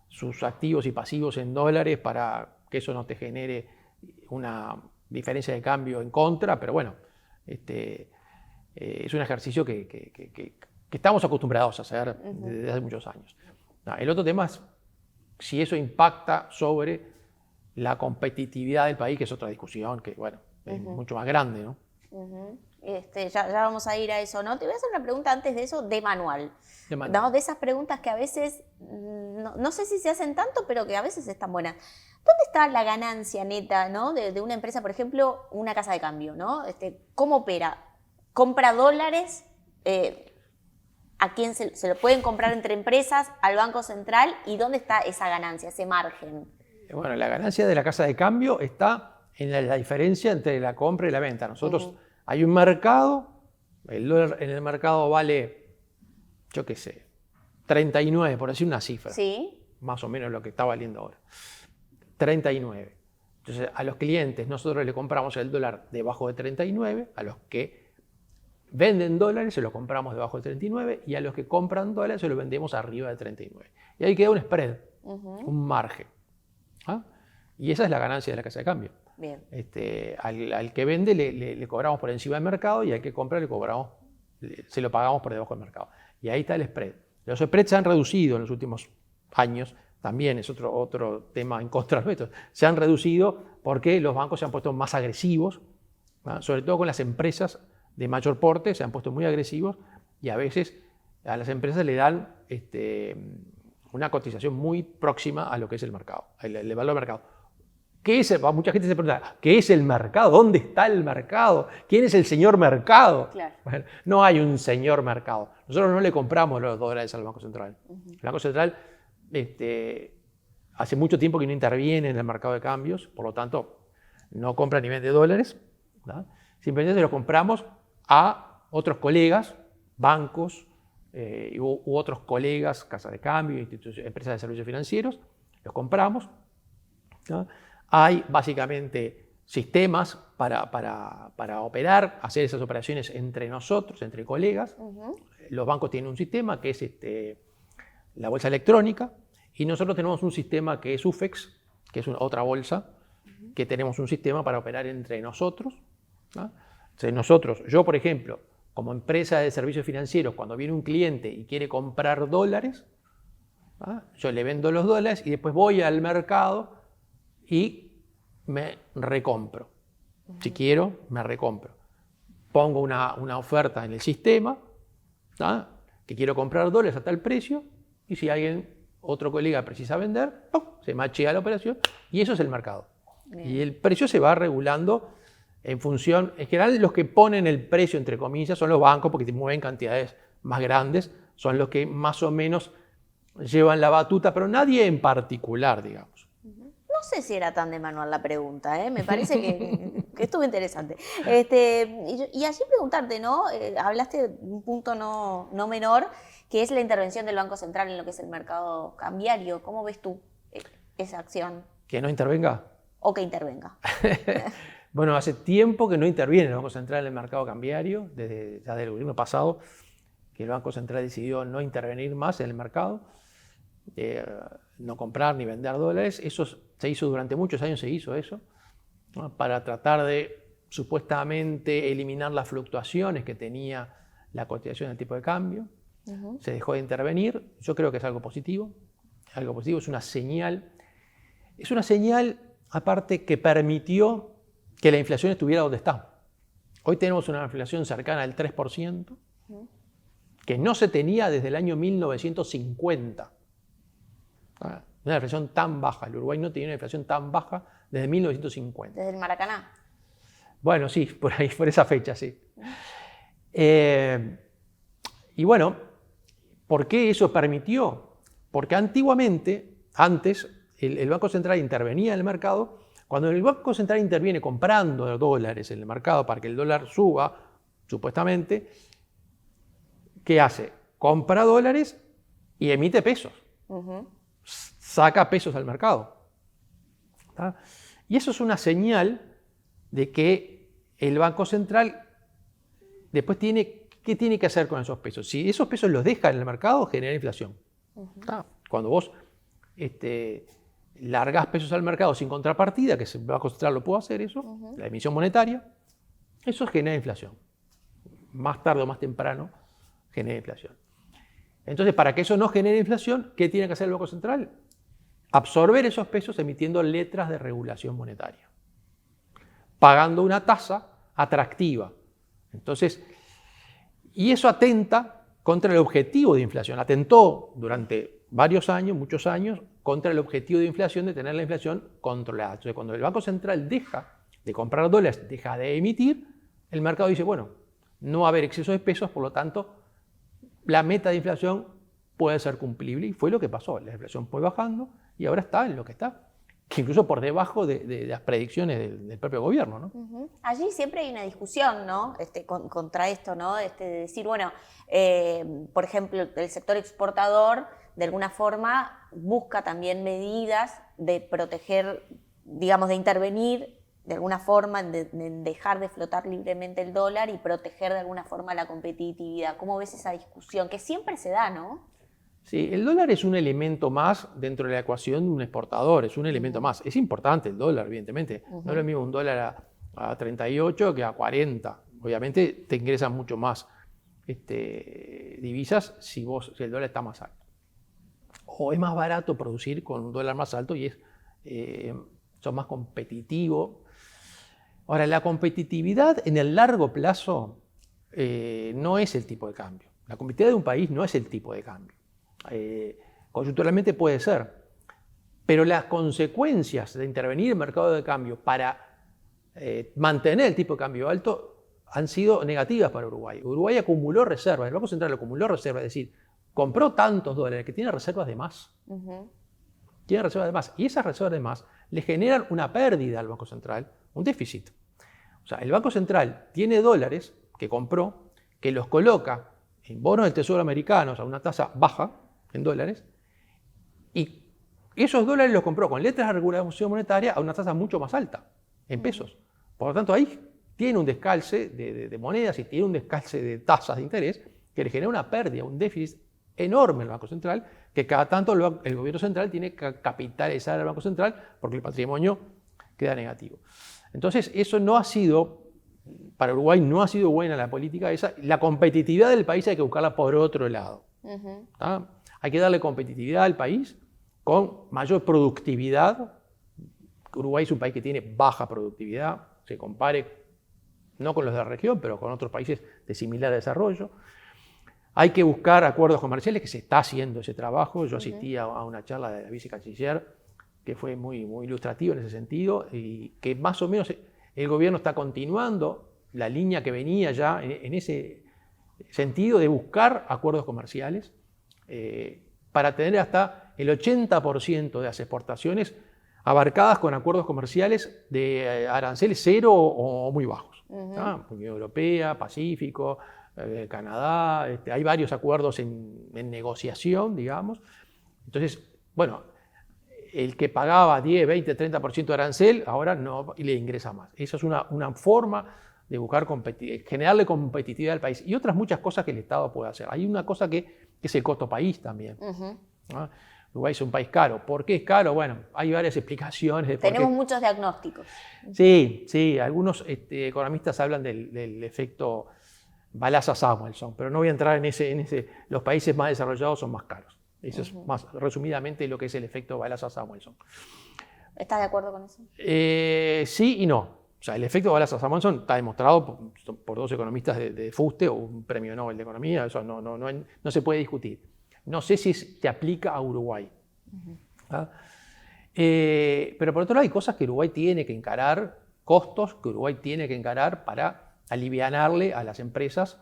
sus activos y pasivos en dólares para que eso no te genere una diferencia de cambio en contra, pero bueno, es un ejercicio que estamos acostumbrados a hacer desde hace muchos años. El otro tema es si eso impacta sobre la competitividad del país, que es otra discusión que, bueno, es mucho más grande, ¿no? Ya vamos a ir a eso, ¿no? Te voy a hacer una pregunta antes de eso, de manual. ¿No? De esas preguntas que a veces, no sé si se hacen tanto, pero que a veces están buenas. ¿Dónde está la ganancia neta, ¿no? de una empresa, por ejemplo, una casa de cambio, ¿no? ¿Cómo opera? ¿Compra dólares? ¿A quién se lo pueden comprar entre empresas? ¿Al Banco Central? ¿Y dónde está esa ganancia, ese margen? Bueno, la ganancia de la casa de cambio está en la diferencia entre la compra y la venta. Nosotros hay un mercado, el dólar en el mercado vale, yo qué sé, 39, por decir una cifra. Sí. Más o menos lo que está valiendo ahora. 39. Entonces, a los clientes nosotros le compramos el dólar debajo de 39, a los que venden dólares se lo compramos debajo de 39 y a los que compran dólares se lo vendemos arriba de 39. Y ahí queda un spread, un margen. Y esa es la ganancia de la casa de cambio. Bien. Al que vende le cobramos por encima del mercado y al que compra se lo pagamos por debajo del mercado. Y ahí está el spread. Los spreads se han reducido en los últimos años, también es otro tema en contra nuestro. Se han reducido porque los bancos se han puesto más agresivos, ¿no? Sobre todo con las empresas de mayor porte, se han puesto muy agresivos y a veces a las empresas le dan una cotización muy próxima a lo que es el mercado, el valor del mercado. Mucha gente se pregunta, ¿qué es el mercado? ¿Dónde está el mercado? ¿Quién es el señor mercado? Claro. Bueno, no hay un señor mercado. Nosotros no le compramos los dólares al Banco Central. El Banco Central hace mucho tiempo que no interviene en el mercado de cambios, por lo tanto no compra ni vende dólares, ¿no? Simplemente se los compramos a otros colegas, bancos u otros colegas, casas de cambio, empresas de servicios financieros, los compramos, ¿no? Hay básicamente sistemas para operar, hacer esas operaciones entre nosotros, entre colegas. Los bancos tienen un sistema que es la bolsa electrónica y nosotros tenemos un sistema que es UFEX, que es otra bolsa, que tenemos un sistema para operar entre nosotros, ¿no? Entonces yo por ejemplo, como empresa de servicios financieros, cuando viene un cliente y quiere comprar dólares, ¿no? Yo le vendo los dólares y después voy al mercado y me recompro. Si quiero, me recompro. Pongo una oferta en el sistema, ¿no? Que quiero comprar dólares a tal precio, y si otro colega precisa vender, ¡pum!, se machea la operación y eso es el mercado. Bien. Y el precio se va regulando en función, en general los que ponen el precio entre comillas son los bancos porque mueven cantidades más grandes, son los que más o menos llevan la batuta, pero nadie en particular, digamos. No sé si era tan de manual la pregunta, ¿eh? Me parece que estuvo interesante. Y allí preguntarte, ¿no? Hablaste de un punto no menor, que es la intervención del Banco Central en lo que es el mercado cambiario. ¿Cómo ves tú esa acción? ¿Que no intervenga? O que intervenga. Bueno, hace tiempo que no interviene el Banco Central en el mercado cambiario, ya del gobierno pasado, que el Banco Central decidió no intervenir más en el mercado, no comprar ni vender dólares. Eso se hizo durante muchos años, ¿no? Para tratar de supuestamente eliminar las fluctuaciones que tenía la cotización del tipo de cambio. Se dejó de intervenir. Yo creo que es algo positivo. Algo positivo, es una señal. Es una señal, aparte, que permitió que la inflación estuviera donde está. Hoy tenemos una inflación cercana al 3%, que no se tenía desde el año 1950. Una inflación tan baja. El Uruguay no tenía una inflación tan baja desde 1950. ¿Desde el Maracaná? Bueno, sí, por ahí, por esa fecha, sí. Y bueno, ¿por qué eso permitió? Porque antes, el Banco Central intervenía en el mercado. Cuando el Banco Central interviene comprando dólares en el mercado para que el dólar suba, supuestamente, ¿qué hace? Compra dólares y emite pesos. Saca pesos al mercado. ¿Está? Y eso es una señal de que el Banco Central después ¿qué tiene que hacer con esos pesos? Si esos pesos los deja en el mercado, genera inflación. Cuando vos largás pesos al mercado sin contrapartida, que el Banco Central lo puede hacer eso, la emisión monetaria, eso genera inflación. Más tarde o más temprano genera inflación. Entonces, para que eso no genere inflación, ¿qué tiene que hacer el Banco Central? Absorber esos pesos emitiendo letras de regulación monetaria, pagando una tasa atractiva. Entonces, y eso atenta contra el objetivo de inflación. Atentó durante varios años, muchos años, contra el objetivo de inflación, de tener la inflación controlada. Entonces, cuando el Banco Central deja de comprar dólares, deja de emitir, el mercado dice, bueno, no va a haber exceso de pesos, por lo tanto, la meta de inflación puede ser cumplible. Y fue lo que pasó. La inflación fue bajando y ahora está en lo que está, que incluso por debajo de las predicciones del propio gobierno, ¿no? Allí siempre hay una discusión, ¿no? Contra esto, ¿no? De decir, bueno, por ejemplo, el sector exportador de alguna forma busca también medidas de proteger, digamos, de intervenir de alguna forma en dejar de flotar libremente el dólar y proteger de alguna forma la competitividad. ¿Cómo ves esa discusión? Que siempre se da, ¿no? Sí, el dólar es un elemento más dentro de la ecuación de un exportador, es un elemento más. Es importante el dólar, evidentemente. No es lo mismo un dólar a 38 que a 40. Obviamente te ingresan mucho más divisas si el dólar está más alto. O es más barato producir con un dólar más alto y son más competitivos. Ahora, la competitividad en el largo plazo no es el tipo de cambio. La competitividad de un país no es el tipo de cambio. Coyunturalmente puede ser, pero las consecuencias de intervenir en el mercado de cambio para mantener el tipo de cambio alto han sido negativas para Uruguay. Uruguay acumuló reservas, el Banco Central acumuló reservas, es decir, compró tantos dólares que tiene reservas de más. Tiene reservas de más. Y esas reservas de más le generan una pérdida al Banco Central, un déficit. O sea, el Banco Central tiene dólares que compró, que los coloca en bonos del Tesoro americanos a una tasa baja, en dólares, y esos dólares los compró con letras de regulación monetaria a una tasa mucho más alta, en pesos. Por lo tanto, ahí tiene un descalce de monedas y tiene un descalce de tasas de interés que le genera una pérdida, un déficit enorme al Banco Central, que cada tanto el gobierno central tiene que capitalizar al Banco Central porque el patrimonio queda negativo. Entonces, eso no ha sido, para Uruguay no ha sido buena la política esa. La competitividad del país hay que buscarla por otro lado. Hay que darle competitividad al país con mayor productividad. Uruguay es un país que tiene baja productividad, se compare no con los de la región, pero con otros países de similar desarrollo. Hay que buscar acuerdos comerciales, que se está haciendo ese trabajo. Yo asistí a una charla de la vicecanciller que fue muy, muy ilustrativa en ese sentido, y que más o menos el gobierno está continuando la línea que venía ya en ese sentido de buscar acuerdos comerciales para tener hasta el 80% de las exportaciones abarcadas con acuerdos comerciales de aranceles cero o muy bajos. Unión Europea, Pacífico, Canadá, hay varios acuerdos en negociación, digamos. Entonces, bueno, el que pagaba 10, 20, 30% de arancel, ahora no le ingresa más. Esa es una forma de buscar generarle competitividad al país. Y otras muchas cosas que el Estado puede hacer. Hay una cosa que es el costo país también. ¿No? Uruguay es un país caro. ¿Por qué es caro? Bueno, hay varias explicaciones. De por Tenemos qué. muchos diagnósticos. Sí. Algunos economistas hablan del efecto Balassa-Samuelson, pero no voy a entrar en ese. Los países más desarrollados son más caros. Eso es más resumidamente lo que es el efecto Balassa-Samuelson. ¿Estás de acuerdo con eso? Sí y no. O sea, el efecto Balassa-Samuelson está demostrado por dos economistas de Fuste o un premio Nobel de Economía. Eso no se puede discutir. No sé si se aplica a Uruguay. Pero por otro lado hay cosas que Uruguay tiene que encarar, costos que Uruguay tiene que encarar para alivianarle a las empresas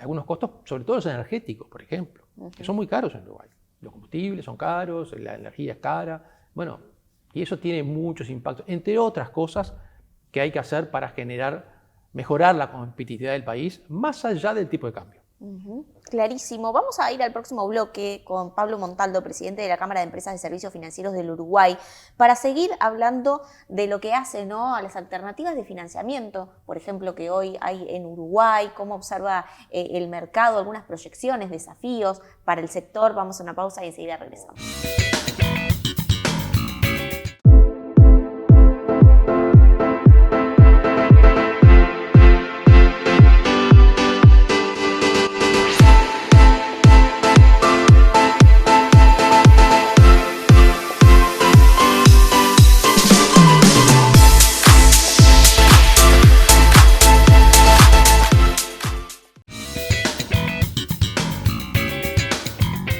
algunos costos, sobre todo los energéticos, por ejemplo, que son muy caros en Uruguay. Los combustibles son caros, la energía es cara. Bueno, y eso tiene muchos impactos, entre otras cosas que hay que hacer para mejorar la competitividad del país, más allá del tipo de cambio. Clarísimo. Vamos a ir al próximo bloque con Pablo Montaldo, presidente de la Cámara de Empresas de Servicios Financieros del Uruguay, para seguir hablando de lo que hace, ¿no?, a las alternativas de financiamiento, por ejemplo, que hoy hay en Uruguay, cómo observa el mercado, algunas proyecciones, desafíos para el sector. Vamos a una pausa y enseguida regresamos.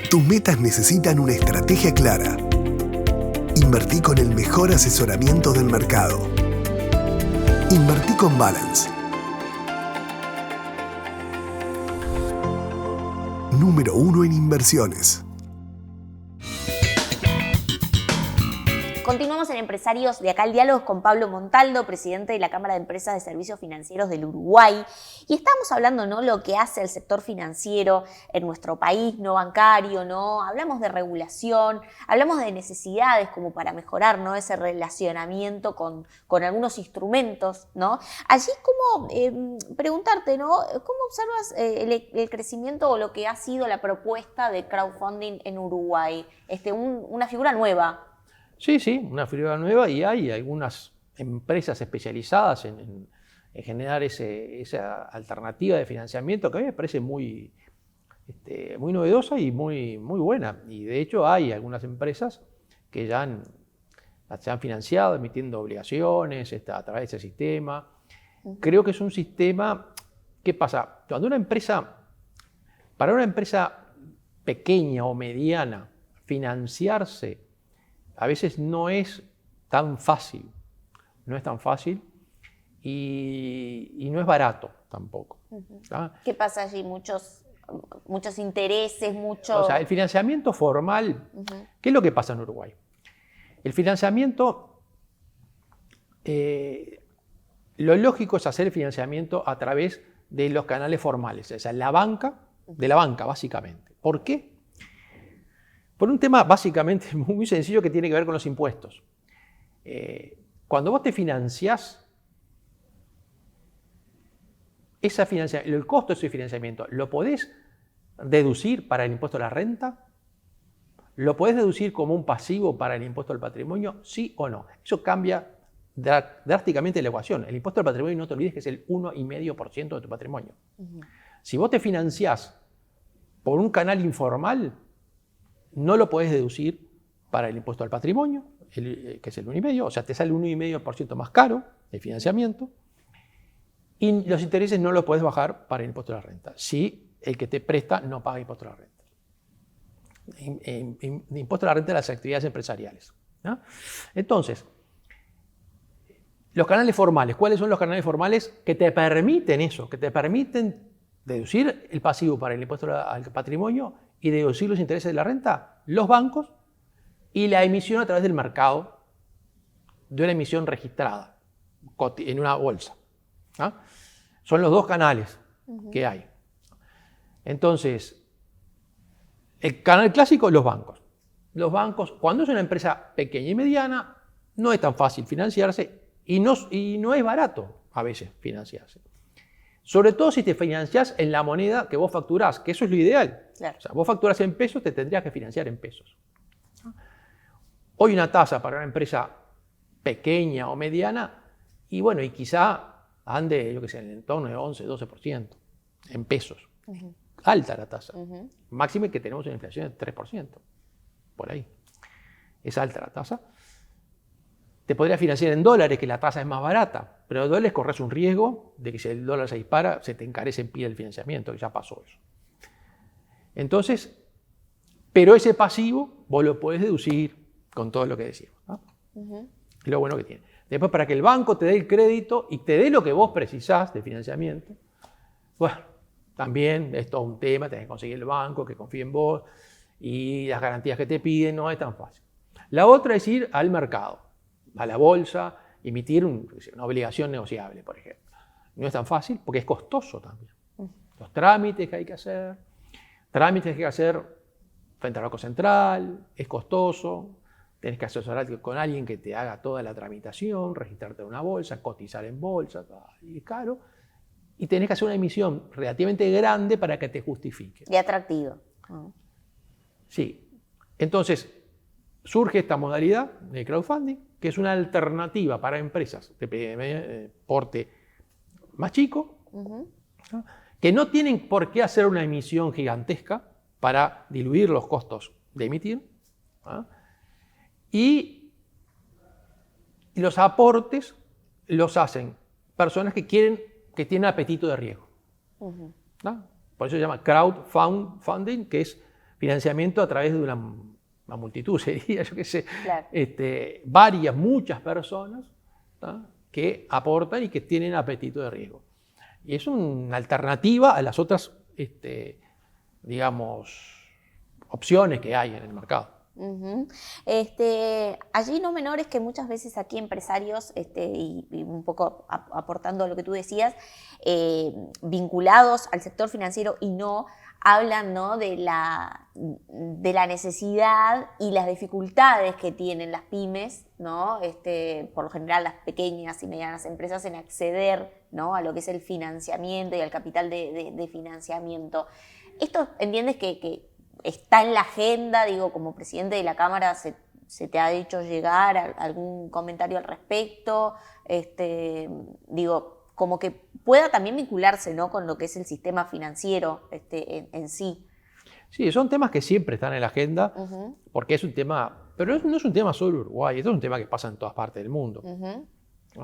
Tus metas necesitan una estrategia clara. Invertí con el mejor asesoramiento del mercado. Invertí con Balance. Número 1 en inversiones. Continuamos en Empresarios de Acá el Diálogo con Pablo Montaldo, presidente de la Cámara de Empresas de Servicios Financieros del Uruguay. Y estamos hablando, ¿no?, lo que hace el sector financiero en nuestro país, no bancario, ¿no? Hablamos de regulación, hablamos de necesidades como para mejorar, ¿no?, ese relacionamiento con algunos instrumentos, ¿no? Allí, ¿cómo preguntarte, ¿no?, cómo observas el crecimiento o lo que ha sido la propuesta de crowdfunding en Uruguay? Una figura nueva. Sí, una figura nueva, y hay algunas empresas especializadas en generar esa alternativa de financiamiento que a mí me parece muy novedosa y muy buena. Y de hecho hay algunas empresas que ya se han financiado emitiendo obligaciones a través de ese sistema. Creo que es un sistema. ¿Qué pasa? Para una empresa pequeña o mediana, financiarse a veces no es tan fácil. No es tan fácil y no es barato tampoco. ¿Ah? ¿Qué pasa allí? Muchos intereses, O sea, el financiamiento formal, ¿qué es lo que pasa en Uruguay? El financiamiento, lo lógico es hacer el financiamiento a través de los canales formales, o sea, de la banca básicamente. ¿Por qué? Por un tema básicamente muy sencillo que tiene que ver con los impuestos. Cuando vos te financiás, el costo de ese financiamiento, ¿lo podés deducir para el impuesto a la renta? ¿Lo podés deducir como un pasivo para el impuesto al patrimonio? ¿Sí o no? Eso cambia drásticamente la ecuación. El impuesto al patrimonio, no te olvides que es el 1,5% de tu patrimonio. Si vos te financiás por un canal informal, no lo podés deducir para el impuesto al patrimonio, que es el 1,5%, o sea, te sale 1,5% más caro el financiamiento, y los intereses no los podés bajar para el impuesto a la renta, si el que te presta no paga impuesto a la renta. Impuesto a la renta de las actividades empresariales, ¿no? Entonces, los canales formales, ¿cuáles son los canales formales que te permiten eso? Que te permiten deducir el pasivo para el impuesto al patrimonio y deducir los intereses de la renta, los bancos, y la emisión a través del mercado de una emisión registrada en una bolsa. ¿Ah? Son los dos canales que hay. Entonces, el canal clásico, los bancos. Los bancos, cuando es una empresa pequeña y mediana, no es tan fácil financiarse y no es barato a veces financiarse. Sobre todo si te financiás en la moneda que vos facturás, que eso es lo ideal. Claro. O sea, vos facturás en pesos, te tendrías que financiar en pesos. Hoy una tasa para una empresa pequeña o mediana, y bueno, y quizá ande, yo qué sé, en el entorno de 11, 12% en pesos. Alta la tasa. Máxime que tenemos una inflación de 3%, por ahí. Es alta la tasa. Te podrías financiar en dólares, que la tasa es más barata, pero en dólares corres un riesgo de que si el dólar se dispara, se te encarece en pie el financiamiento, que ya pasó eso. Entonces, pero ese pasivo vos lo podés deducir con todo lo que decimos, ¿no? Es lo bueno que tiene. Después, para que el banco te dé el crédito y te dé lo que vos precisás de financiamiento, bueno, también es todo un tema, tenés que conseguir el banco que confíe en vos y las garantías que te piden, no es tan fácil. La otra es ir al mercado, a la bolsa, emitir una obligación negociable, por ejemplo. No es tan fácil porque es costoso también. Los trámites que hay que hacer frente al Banco Central, es costoso, tenés que asesorarte con alguien que te haga toda la tramitación, registrarte en una bolsa, cotizar en bolsa, y es caro, y tenés que hacer una emisión relativamente grande para que te justifique. Y atractivo. Sí. Entonces, surge esta modalidad de crowdfunding, que es una alternativa para empresas de porte más chico, ¿no?, que no tienen por qué hacer una emisión gigantesca para diluir los costos de emitir, ¿no?, y los aportes los hacen personas que tienen apetito de riesgo, ¿no? Por eso se llama crowdfunding, que es financiamiento a través de una multitud, sería, yo qué sé, claro, muchas personas, ¿no?, que aportan y que tienen apetito de riesgo. Y es una alternativa a las otras, digamos, opciones que hay en el mercado. Allí no menores que muchas veces aquí empresarios, y un poco aportando a lo que tú decías, vinculados al sector financiero y no, hablan, ¿no?, de la necesidad y las dificultades que tienen las pymes, ¿no? Por lo general las pequeñas y medianas empresas en acceder, ¿no?, a lo que es el financiamiento y al capital de financiamiento. ¿Esto entiendes que está en la agenda? Digo, como presidente de la Cámara, ¿se te ha hecho llegar algún comentario al respecto? Digo, como que pueda también vincularse, ¿no?, con lo que es el sistema financiero en sí. Sí, son temas que siempre están en la agenda, porque es un tema, pero no es un tema solo Uruguay, esto es un tema que pasa en todas partes del mundo. O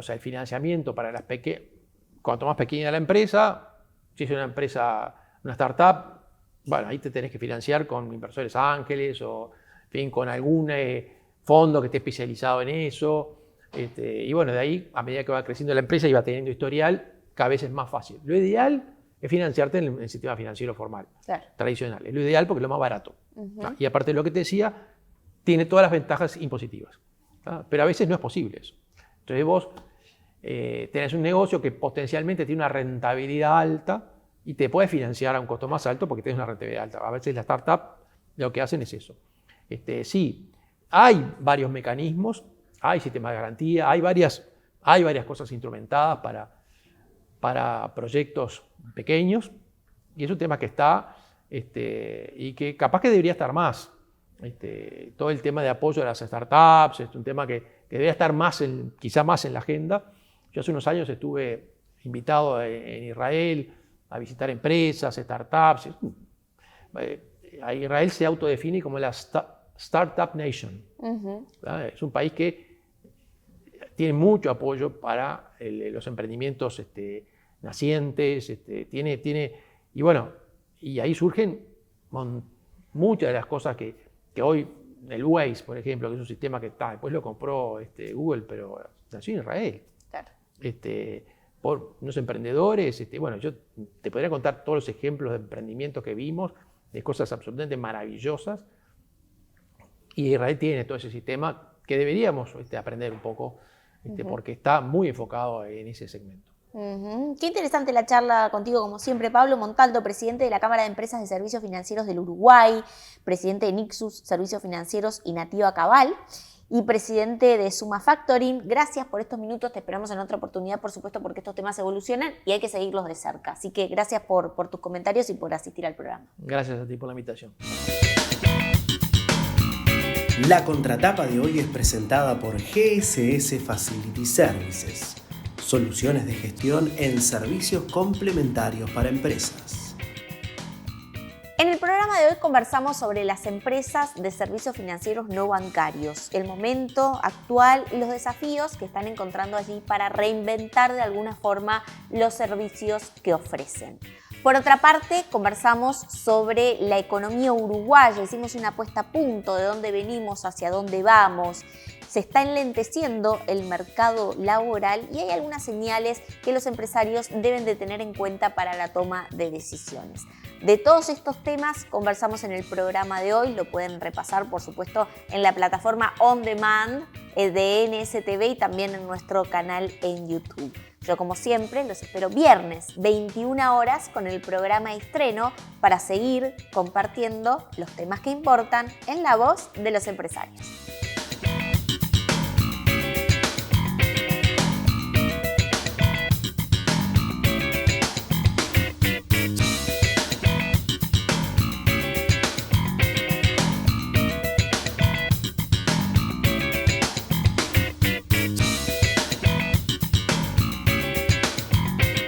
sea, el financiamiento para las cuanto más pequeña la empresa, si es una empresa, una startup, bueno, ahí te tenés que financiar con inversores ángeles o, en fin, con algún fondo que esté especializado en eso. Y bueno, de ahí, a medida que va creciendo la empresa y va teniendo historial, cada vez es más fácil. Lo ideal es financiarte en el sistema financiero formal, tradicional. Es lo ideal porque es lo más barato. Y aparte de lo que te decía, tiene todas las ventajas impositivas. Pero a veces no es posible eso. Entonces vos tenés un negocio que potencialmente tiene una rentabilidad alta y te puedes financiar a un costo más alto porque tienes una rentabilidad alta. A veces las startups lo que hacen es eso. Sí, hay varios mecanismos, hay sistemas de garantía, hay varias cosas instrumentadas para proyectos pequeños, y es un tema que está y que capaz que debería estar más. Todo el tema de apoyo a las startups es un tema que debería estar quizá más en la agenda. Yo hace unos años estuve invitado en Israel a visitar empresas, startups. Israel se autodefine como la Startup Nation. Es un país que tiene mucho apoyo para los emprendimientos nacientes, y bueno, y ahí surgen muchas de las cosas que hoy, el Waze, por ejemplo, que es un sistema que después lo compró Google, pero nació en Israel. Claro. Por unos emprendedores, bueno, yo te podría contar todos los ejemplos de emprendimientos que vimos, de cosas absolutamente maravillosas, y Israel tiene todo ese sistema que deberíamos aprender un poco, porque está muy enfocado en ese segmento. Qué interesante la charla contigo, como siempre. Pablo Montalto, presidente de la Cámara de Empresas de Servicios Financieros del Uruguay, presidente de Nixus Servicios Financieros y Nativa Cabal, y presidente de Suma Factoring. Gracias por estos minutos, te esperamos en otra oportunidad, por supuesto, porque estos temas evolucionan y hay que seguirlos de cerca. Así que gracias por tus comentarios y por asistir al programa. Gracias a ti por la invitación. La contratapa de hoy es presentada por GSS Facility Services, soluciones de gestión en servicios complementarios para empresas. En el programa de hoy conversamos sobre las empresas de servicios financieros no bancarios, el momento actual y los desafíos que están encontrando allí para reinventar de alguna forma los servicios que ofrecen. Por otra parte, conversamos sobre la economía uruguaya, hicimos una puesta a punto de dónde venimos, hacia dónde vamos. Se está enlenteciendo el mercado laboral y hay algunas señales que los empresarios deben de tener en cuenta para la toma de decisiones. De todos estos temas conversamos en el programa de hoy, lo pueden repasar por supuesto en la plataforma On Demand de NSTV y también en nuestro canal en YouTube. Yo como siempre los espero viernes 21 horas con el programa Estreno para seguir compartiendo los temas que importan en la voz de los empresarios.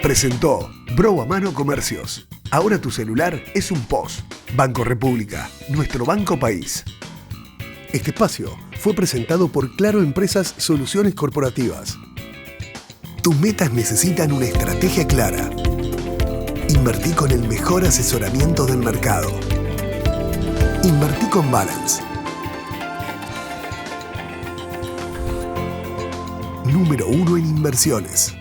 Presentó Bro a Mano Comercios. Ahora tu celular es un POS. Banco República, nuestro banco país. Este espacio fue presentado por Claro Empresas Soluciones Corporativas. Tus metas necesitan una estrategia clara. Invertí con el mejor asesoramiento del mercado. Invertí con Balance. Número 1 en inversiones.